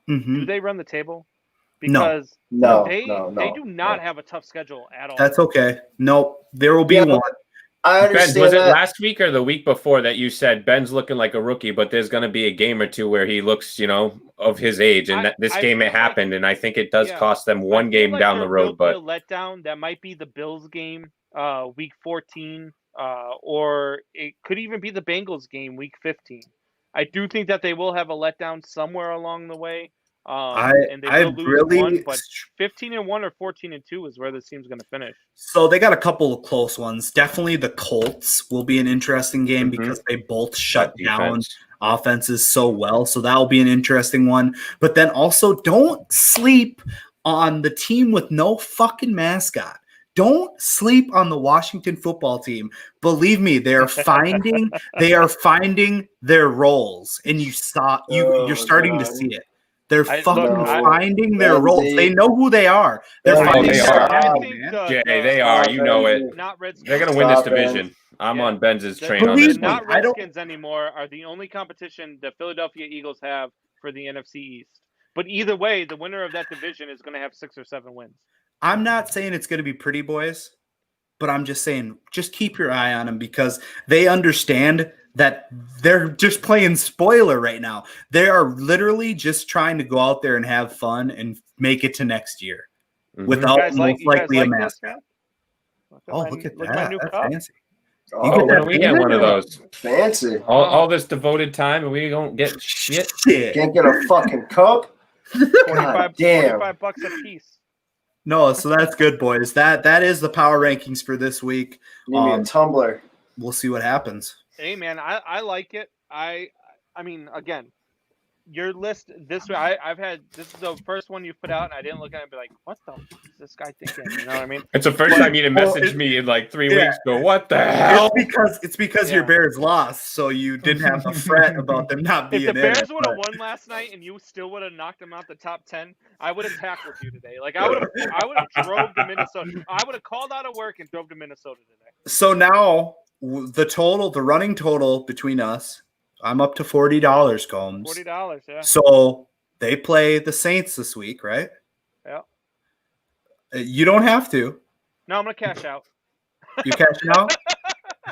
Mm-hmm. do they run the table? No. Because No, they no, do not have a tough schedule at all. That's okay. Nope. There will be Yeah, one. I understand Ben, was it that. last week or the week before that you said Ben's looking like a rookie, but there's going to be a game or two where he looks, of his age, and this game it happened, and I think it does cost them one game like down the road. But a letdown that might be the Bills game, week 14, or it could even be the Bengals game, week 15. I do think that they will have a letdown somewhere along the way. And they will lose one, but 15-1 or 14-2 is where this team's going to finish. So they got a couple of close ones. Definitely the Colts will be an interesting game because they both shut down offenses so well. So that will be an interesting one. But then also don't sleep on the team with no fucking mascot. Don't sleep on the Washington football team. Believe me, they're finding their roles, and you're starting to see it. They're finding their roles. They know who they are. They're finding their roles. Jay, they are. You know it. They're going to win this division. I'm on Ben's train on this one. Not Redskins anymore are the only competition the Philadelphia Eagles have for the NFC East. But either way, the winner of that division is going to have 6 or 7 wins. I'm not saying it's going to be pretty, boys, but I'm just saying just keep your eye on them because they understand that they're just playing spoiler right now. They are literally just trying to go out there and have fun and make it to next year without most likely a mascot. Oh, look at that. That's fancy. Oh, we get one of those. Fancy. All this devoted time and we don't get shit. Can't get a fucking cup. 25 bucks a piece. No, so that's good, boys. That is the power rankings for this week. Need me a tumbler. We'll see what happens. Hey man, I like it. I mean, again, your list this way. This is the first one you put out, and I didn't look at it and be like, what the fuck is this guy thinking? You know what I mean? It's the first time you didn't message me in like 3 weeks. Go, what the hell? It's because your Bears lost, so you didn't have to fret about them not being in. If the Bears would have won last night and you still would have knocked them out the top 10, I would have tackled you today. Like I would have drove to Minnesota. I would have called out of work and drove to Minnesota today. So now the running total between us, I'm up to $40, Combs. $40, yeah. So they play the Saints this week, right? Yeah. You don't have to. No, I'm gonna cash out. You cashing out?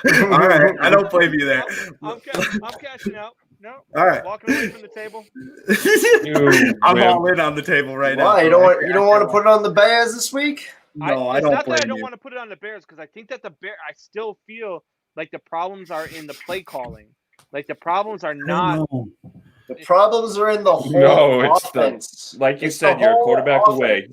All right. I don't blame you there. I'm cashing out. No. All right. Walking away from the table. I'm all in on the table right now. Why? You don't want to put it on the Bears this week? No, I don't not blame that I don't you. want to put it on the Bears because I think that I still feel like the problems are in the play calling. Like the problems are not. The problems are in the whole offense. Like you said, you're a quarterback away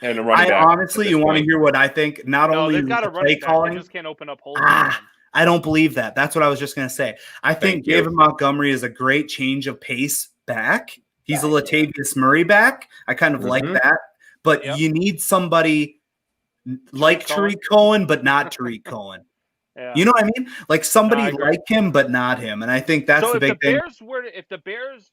and a running back. Honestly, you want to hear what I think? Not only they've got a play running calling, back. They just can't open up holes. I don't believe that. That's what I was just going to say. I think David Montgomery is a great change of pace back. He's a Latavius Murray back. I kind of like that. But you need somebody like Tariq Cohen, but not Tariq Cohen. Yeah. You know what I mean? Like somebody like him, but not him. And I think that's the big thing. If the Bears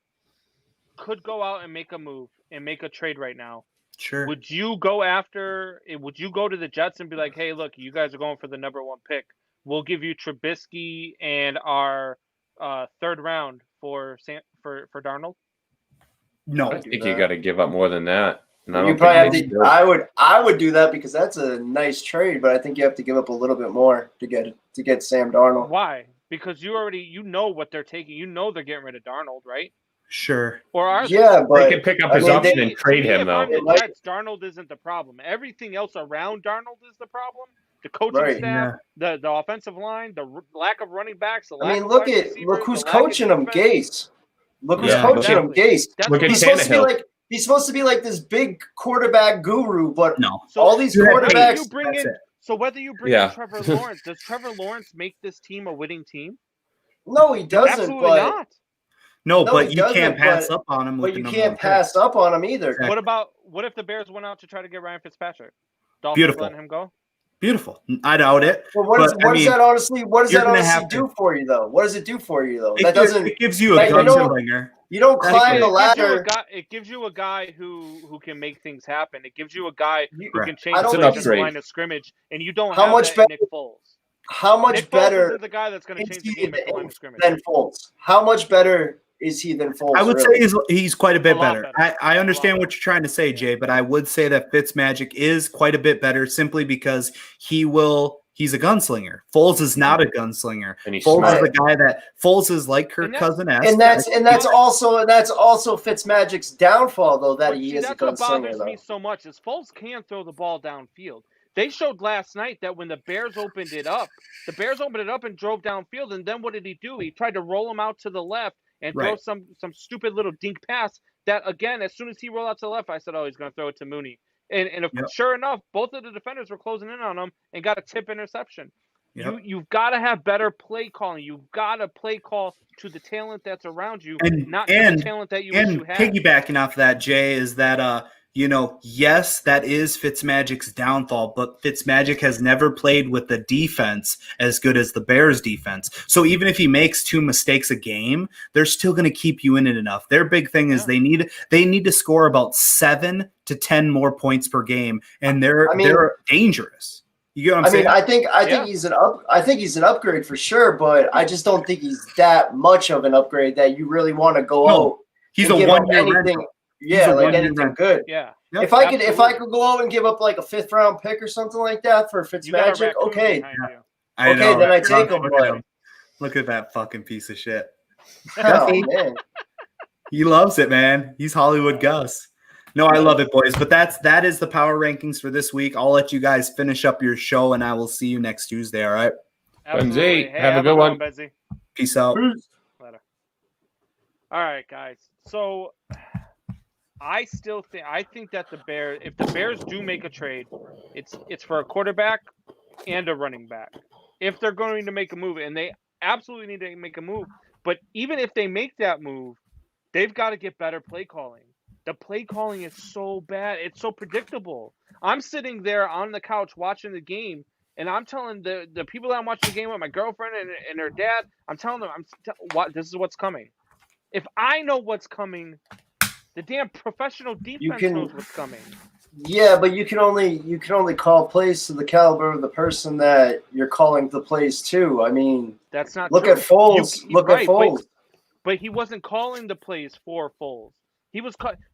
could go out and make a move and make a trade right now, sure. Would you go to the Jets and be like, hey, look, you guys are going for the number 1 pick. We'll give you Trubisky and our 3rd round for Darnold? No. I think you got to give up more than that. You probably have to. I would do that because that's a nice trade, but I think you have to give up a little bit more to get Sam Darnold. Why? Because you know what they're taking. You know they're getting rid of Darnold, right? Sure. Or are they can pick up his option and trade him though. Darnold isn't the problem. Everything else around Darnold is the problem. The coaching staff, the offensive line, the lack of running backs. Look who's coaching him, Gase. Look who's coaching him, Gase. Look at Tannehill. He's supposed to be like this big quarterback guru, but no. All these quarterbacks. So whether you bring in Trevor Lawrence, does Trevor Lawrence make this team a winning team? No, he doesn't. Absolutely not. No, No, but he you can't doesn't, pass but- up on him. But With the you number can't one pick. pass up on him either. Exactly. What if the Bears went out to try to get Ryan Fitzpatrick? Dolphins Beautiful. letting him go? Beautiful. I doubt it. Well, what But, does that honestly you're gonna have do for you though? What does it do for you though? It, That doesn't. it gives you a that you don't- gunslinger. You don't That's climb it. the ladder. It gives you a guy who can make things happen. It gives you a guy who Correct. can change I don't the think plays in he's- the line of scrimmage, and you don't How have much that in Nick Foles. How much Nick Foles better isn't the guy that's going to is change the he game at the line of scrimmage. than Foles? How much better is he than Foles? I would really? say he's quite a bit A lot better. better. I A understand lot what you're trying to say, Jay, but I would say that Fitzmagic is quite a bit better simply because he's a gunslinger. Foles is not a gunslinger. And he's Foles smart. is a guy that Foles is like Kirk And that's- Cousins. and that's also Fitzmagic's downfall though that But he see, is a that's what gunslinger bothers though. me so much is Foles can throw the ball downfield. They showed last night that when the Bears opened it up and drove downfield, and then what did he do? He tried to roll him out to the left and throw Right. some stupid little dink pass that, again, as soon as he rolled out to the left, I said, oh, he's going to throw it to Mooney. And Yep. sure enough, both of the defenders were closing in on him and got a tip interception. Yep. You've got to have better play calling. You've got to play call to the talent that's around you, not to the talent that you wish you had. Piggybacking off that, Jay, is that yes, that is Fitzmagic's downfall, but Fitzmagic has never played with the defense as good as the Bears defense. So even if he makes 2 mistakes a game, they're still going to keep you in it enough. Their big thing is they need to score about 7 to 10 more points per game, and they're dangerous. You get what I'm saying? I think he's an upgrade for sure, but I just don't think he's that much of an upgrade that you really want to go out. He's and a give up 1-year rental. anything. Yeah, a like one-year anything rental. good. Yeah. Yep. If I could go out and give up like a 5th round pick or something like that for You got a Fitzmagic, raccoon okay. behind you. I Okay, know, then I right? take him, Look but- at him. Look at that fucking piece of shit. Oh, man. He loves it, man. He's Hollywood Gus. No, I love it, boys. But that is the power rankings for this week. I'll let you guys finish up your show, and I will see you next Tuesday. All right. Absolutely. Hey, have a good one. Bezzy. Peace out. Later. All right, guys. So I think that if the Bears do make a trade, it's for a quarterback and a running back. If they're going to make a move, and they absolutely need to make a move, but even if they make that move, they've got to get better play calling. The play calling is so bad. It's so predictable. I'm sitting there on the couch watching the game, and I'm telling the people that I'm watching the game with, my girlfriend and her dad, I'm telling them, this is what's coming. If I know what's coming, the damn professional defense knows what's coming. Yeah, but you can only call plays to the caliber of the person that you're calling the plays to. I mean, That's not look true. at Foles. Look at Foles. But he wasn't calling the plays for Foles.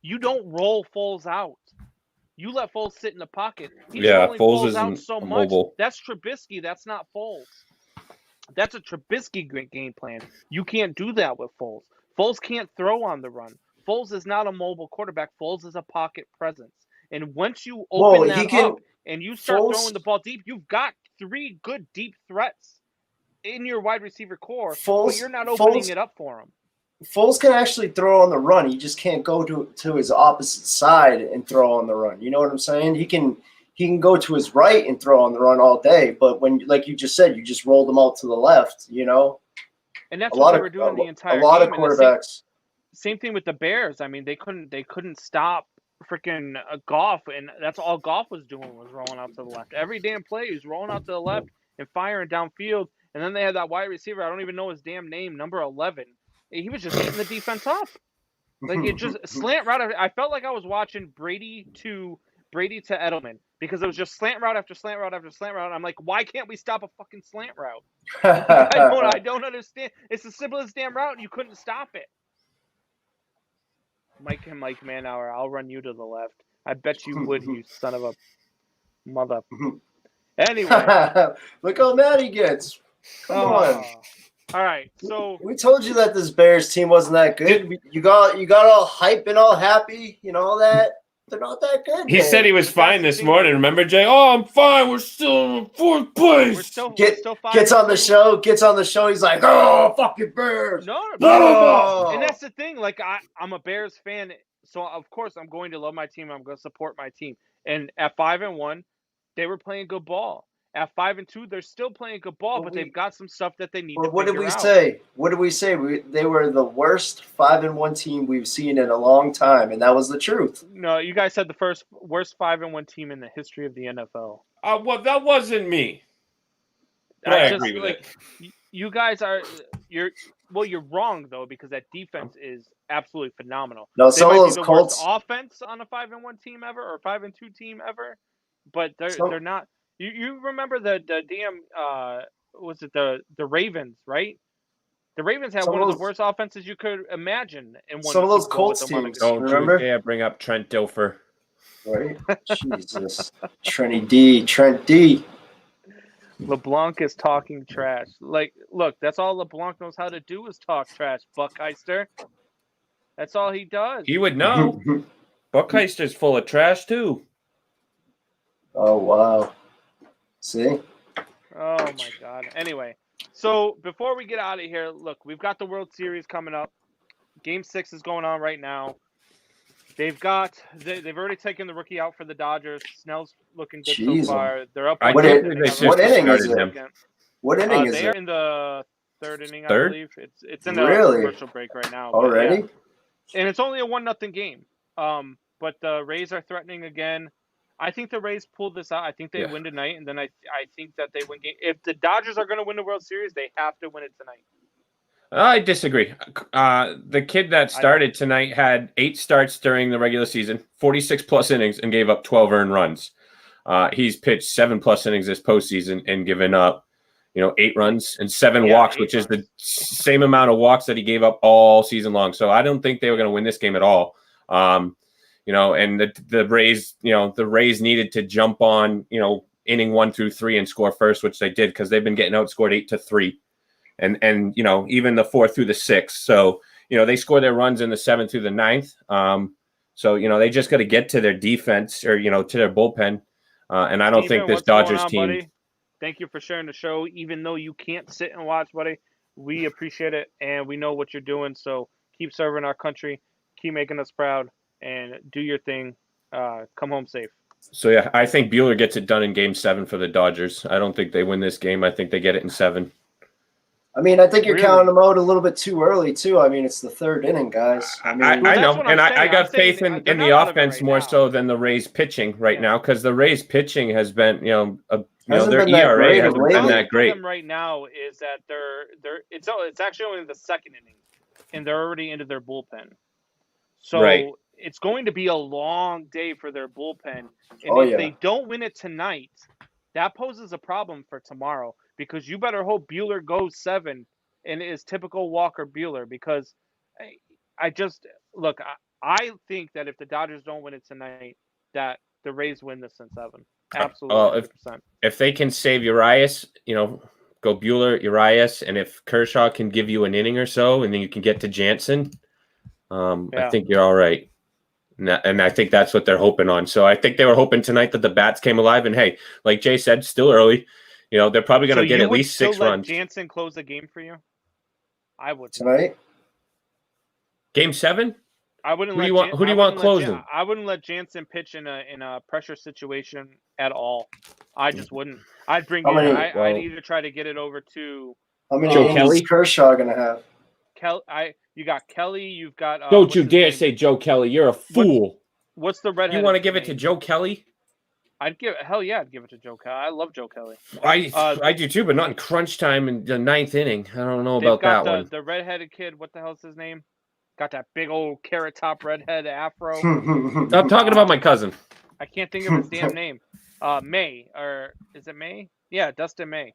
You don't roll Foles out. You let Foles sit in the pocket. He's rolling Foles out isn't so much. mobile. That's Trubisky. That's not Foles. That's a Trubisky game plan. You can't do that with Foles. Foles can't throw on the run. Foles is not a mobile quarterback. Foles is a pocket presence. And once you open up and you start throwing the ball deep, you've got 3 good deep threats in your wide receiver core, but you're not opening it up for him. Foles can actually throw on the run. He just can't go to his opposite side and throw on the run. You know what I'm saying? He can go to his right and throw on the run all day, but when, like you just said, you just rolled him out to the left, you know? And that's what they were doing the entire game. A lot of quarterbacks. Same thing with the Bears. I mean, they couldn't stop freaking Goff, and that's all Goff was doing was rolling out to the left. Every damn play he was rolling out to the left and firing downfield. And then they had that wide receiver, I don't even know his damn name, number 11. He was just hitting the defense up. Like, it just slant route. I felt like I was watching Brady to Edelman because it was just slant route after slant route after slant route. And I'm like, why can't we stop a fucking slant route? I don't understand. It's the simplest damn route, and you couldn't stop it. Mike Manauer, I'll run you to the left. I bet you would, you son of a mother. Anyway. Look how mad he gets. Come on. All right, so we told you that this Bears team wasn't that good. You got all hype and all happy, you know all that. They're not that good. He said he was fine this morning. Remember, Jay? Oh, I'm fine. We're still in 4th place. We're still fine. Gets on the show. He's like, oh, fucking Bears. No. And that's the thing. Like, I'm a Bears fan, so of course I'm going to love my team. I'm going to support my team. And at 5-1, they were playing good ball. At 5-2, they're still playing good ball, but they've got some stuff that they need to What did figure we out. say? What did we say? They were the worst 5-1 team we've seen in a long time, and that was the truth. No, you guys said the worst 5-1 team in the history of the NFL. Well, that wasn't me. But I agree with it. You guys you're wrong though, because that defense is absolutely phenomenal. No, They some might of be those the Colts. worst offense on a 5-1 team ever or 5-2 team ever, but they're not. You remember the damn was it the Ravens, right? The Ravens had one of the worst offenses you could imagine in one. Some of those Colts teams. Don't remember? you dare bring up Trent Dilfer. Right? Jesus. Trent D. LeBlanc is talking trash. Like, look, that's all LeBlanc knows how to do is talk trash, Buckheister. That's all he does. You would know. Buckheister's full of trash, too. Oh, wow. See? Oh, my God. Anyway, so before we get out of here, look, we've got the World Series coming up. Game 6 is going on right now. They've already taken the rookie out for the Dodgers. Snell's looking good so far. They're up. What inning is it? What inning is it? They're in the third inning, Third? I believe. It's in a commercial break right now. Already? Yeah. And it's only a 1-0 game. But the Rays are threatening again. I think the Rays pull this out. I think they win tonight, and then I think that they win game. If the Dodgers are going to win the World Series, they have to win it tonight. I disagree. The kid that started tonight had 8 starts during the regular season, 46-plus innings, and gave up 12 earned runs. He's pitched 7-plus innings this postseason and given up, 8 runs and 7 walks, which is the same amount of walks that he gave up all season long. So I don't think they were going to win this game at all. And the Rays, the Rays needed to jump on, inning 1 through 3 and score first, which they did because they've been getting outscored 8-3. And even the 4th through the 6th. So, they score their runs in the 7th through the 9th. So, they just got to get to their defense or, to their bullpen. And I don't think this Dodgers team. Buddy? Thank you for sharing the show. Even though you can't sit and watch, buddy, we appreciate it. And we know what you're doing. So keep serving our country. Keep making us proud. And do your thing. Come home safe. So, yeah, I think Buehler gets it done in Game 7 for the Dodgers. I don't think they win this game. I think they get it in 7. I mean, I think you're counting them out a little bit too early, too. I mean, it's the 3rd inning, guys. I know, and I got faith in the offense more so than the Rays pitching right now because the Rays pitching has been, their ERA hasn't been that great. Them right now is that it's actually only the 2nd inning, and they're already into their bullpen. So it's going to be a long day for their bullpen, and if they don't win it tonight, that poses a problem for tomorrow. Because you better hope Buehler goes 7 and is typical Walker Buehler. Because I think that if the Dodgers don't win it tonight, that the Rays win this in 7. Absolutely. If they can save Urias, go Buehler, Urias, and if Kershaw can give you an inning or so, and then you can get to Jansen, I think you're all right. And I think that's what they're hoping on. So I think they were hoping tonight that the bats came alive. And hey, like Jay said, still early. They're probably going to get at least 6 runs. Jansen close the game for you? I would. Tonight? Game 7? I wouldn't. Who do you want closing? I wouldn't let Jansen pitch in a pressure situation at all. I just wouldn't. I'd bring I'd either try to get it over to. How many innings is Kershaw going to have? You got Kelly. You've got. Don't you dare say Joe Kelly. You're a fool. What's the redhead? You want to give it to Joe Kelly? I'd give it to Joe Kelly. I love Joe Kelly. I do too, but not in crunch time in the 9th inning. I don't know about that one. The redheaded kid, what the hell's his name? Got that big old carrot top redhead afro. I'm talking about my cousin. I can't think of his damn name. May, or is it May? Yeah, Dustin May.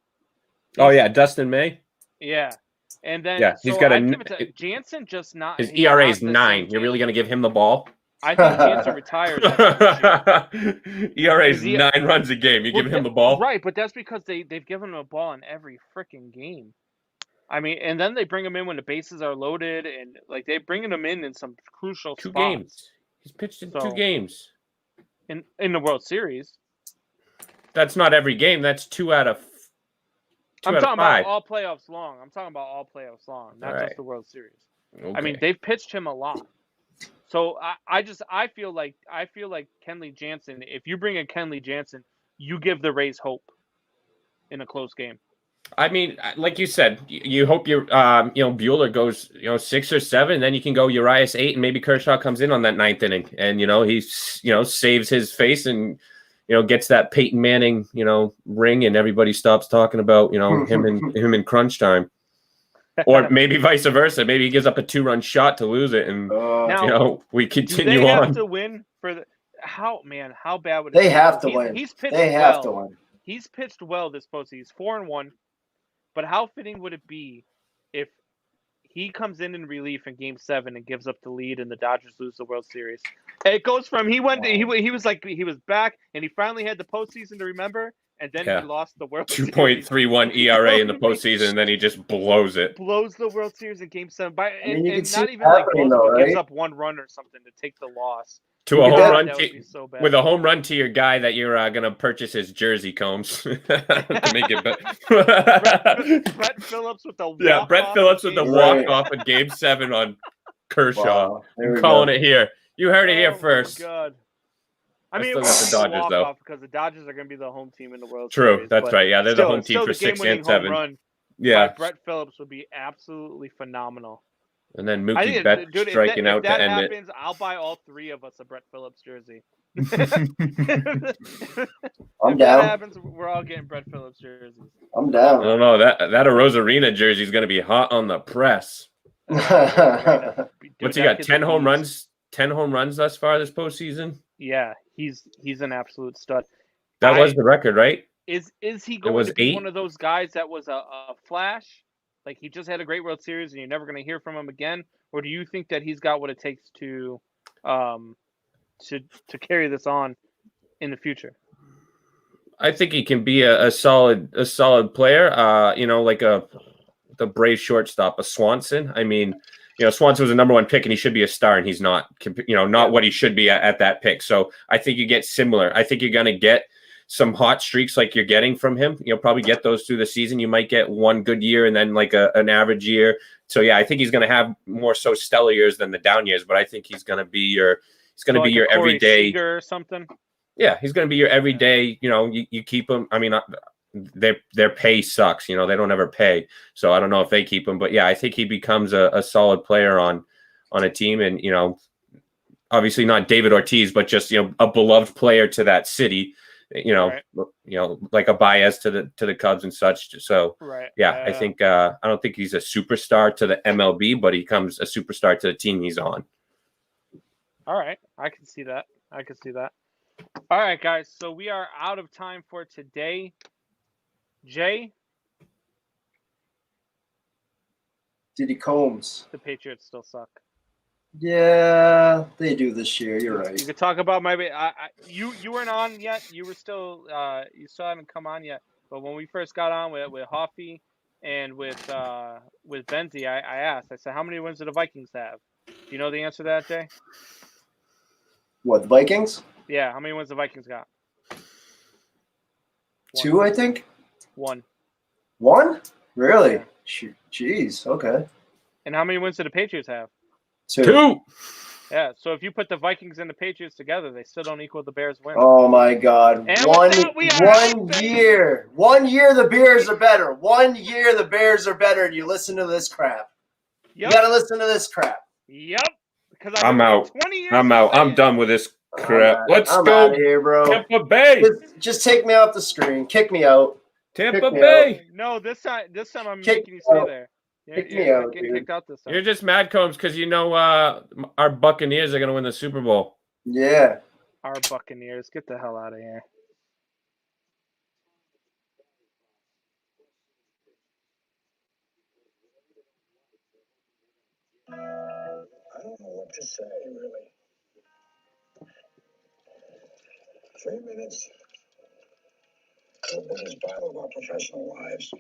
Oh yeah, Dustin May. Yeah, and then he's got Jansen. Just not his ERA is 9. You're really gonna give him the ball? I think Jansen retires. ERA is 9 runs a game. You give him the ball, right? But that's because they've given him a ball in every freaking game. I mean, and then they bring him in when the bases are loaded, and like they bringing him in some crucial 2 spots. games. He's pitched in 2 games in the World Series. That's not every game. That's 2 out of. I'm talking about all playoffs long. Not just the World Series. Okay. I mean, they've pitched him a lot. So I feel like Kenley Jansen. If you bring in Kenley Jansen, you give the Rays hope. in a close game. I mean, like you said, you hope your Buehler goes 6 or 7, then you can go Urias 8, and maybe Kershaw comes in on that 9th inning, and he saves his face and gets that Peyton Manning ring, and everybody stops talking about him in crunch time, or maybe vice versa. Maybe he gives up a 2-run shot to lose it, and we continue do they have on. to win for how bad would it They be? have to win. He's pitched They have to win. He's pitched well this postseason. He's 4-1. But how fitting would it be if he comes in relief in Game 7 and gives up the lead and the Dodgers lose the World Series? It goes from he was back and he finally had the postseason to remember, and then he lost the World Series. 2.31 ERA in the postseason, and then he just blows it. Blows the World Series in Game 7 and not even like blows, gives up 1 run or something to take the loss. To a home run so with a home run to your guy that you're going to purchase his jersey, Combs, to make it better. Brett Phillips with the walk-off in Game 7 on Kershaw. Wow, I'm calling it here. You heard it here first. God. I mean, still got the Dodgers though, because the Dodgers are going to be the home team in the World True, Series. That's right. Yeah, they're the home team for 6 and 7. Run yeah, Brett Phillips would be absolutely phenomenal. And then Mookie Betts striking out to end happens, I'll buy all 3 of us a Brett Phillips jersey. I'm if down. That happens, we're all getting Brett Phillips jerseys. I'm down. I don't know, that Arozarena jersey is going to be hot on the press. What's he got? 10 home runs. 10 home runs thus far this postseason. Yeah, he's an absolute stud. That was the record, right? Is he going to be one of those guys that was a flash? Like he just had a great World Series and you're never going to hear from him again? Or do you think that he's got what it takes to carry this on in the future? I think he can be a solid player. Like the Brave shortstop, a Swanson. I mean, Swanson was a number 1 pick and he should be a star, and he's not. Not what he should be at that pick. So I think you get similar. I think you're going to get some hot streaks like you're getting from him. You'll probably get those through the season. You might get one good year and then like an average year. So yeah, I think he's going to have more so stellar years than the down years. But I think he's going to be your your everyday or something. Yeah, he's going to be your everyday. You keep him. I mean, their pay sucks. They don't ever pay. So I don't know if they keep him. But yeah, I think he becomes a solid player on a team, and obviously not David Ortiz, but just a beloved player to that city. Right. Like a Baez to the Cubs and such. So right. I think I don't think he's a superstar to the MLB, but he becomes a superstar to the team he's on. All right, I can see that. All right, guys. So we are out of time for today. Jay, Diddy Combs. The Patriots still suck. Yeah, they do this year. You're right. You could talk about you weren't on yet. You were still you still haven't come on yet. But when we first got on with Hoffy and with Benzie, I asked. I said, how many wins do the Vikings have? Do you know the answer to that, Jay? What, the Vikings? Yeah, how many wins the Vikings got? 2, I think. 1. 1? Really? Yeah. Jeez. Okay. And how many wins do the Patriots have? 2. Yeah, so if you put the Vikings and the Patriots together, they still don't equal the Bears' win. Oh my God! And one year, the Bears are better. 1 year the Bears are better, and you listen to this crap. Yep. You got to listen to this crap. Yep. Because I'm out. 20 years I'm out. I'm done with this crap. Let's I'm go, out of here, bro. Tampa Bay. Just take me off the screen. Kick me out. Tampa Bay. No, this time I'm making you stay there. You're getting kicked out this time. You're just mad, Combs, because our Buccaneers are going to win the Super Bowl. Yeah. Our Buccaneers. Get the hell out of here. I don't know what to say, really. 3 minutes. The biggest battle of our professional lives.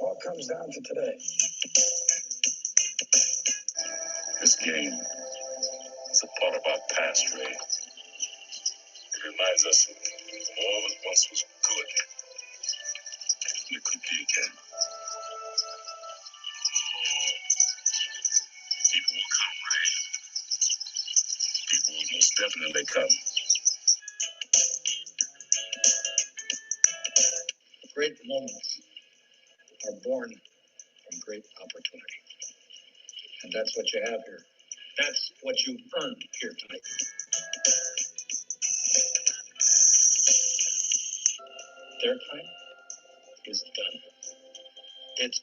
All comes down to today. This game is a part of our past, Ray. It reminds us of all that once was good. And it could be again. People will come, Ray. People will most definitely come. Great moments are born from great opportunity. And that's what you have here. That's what you earned here tonight. Their time is done. It's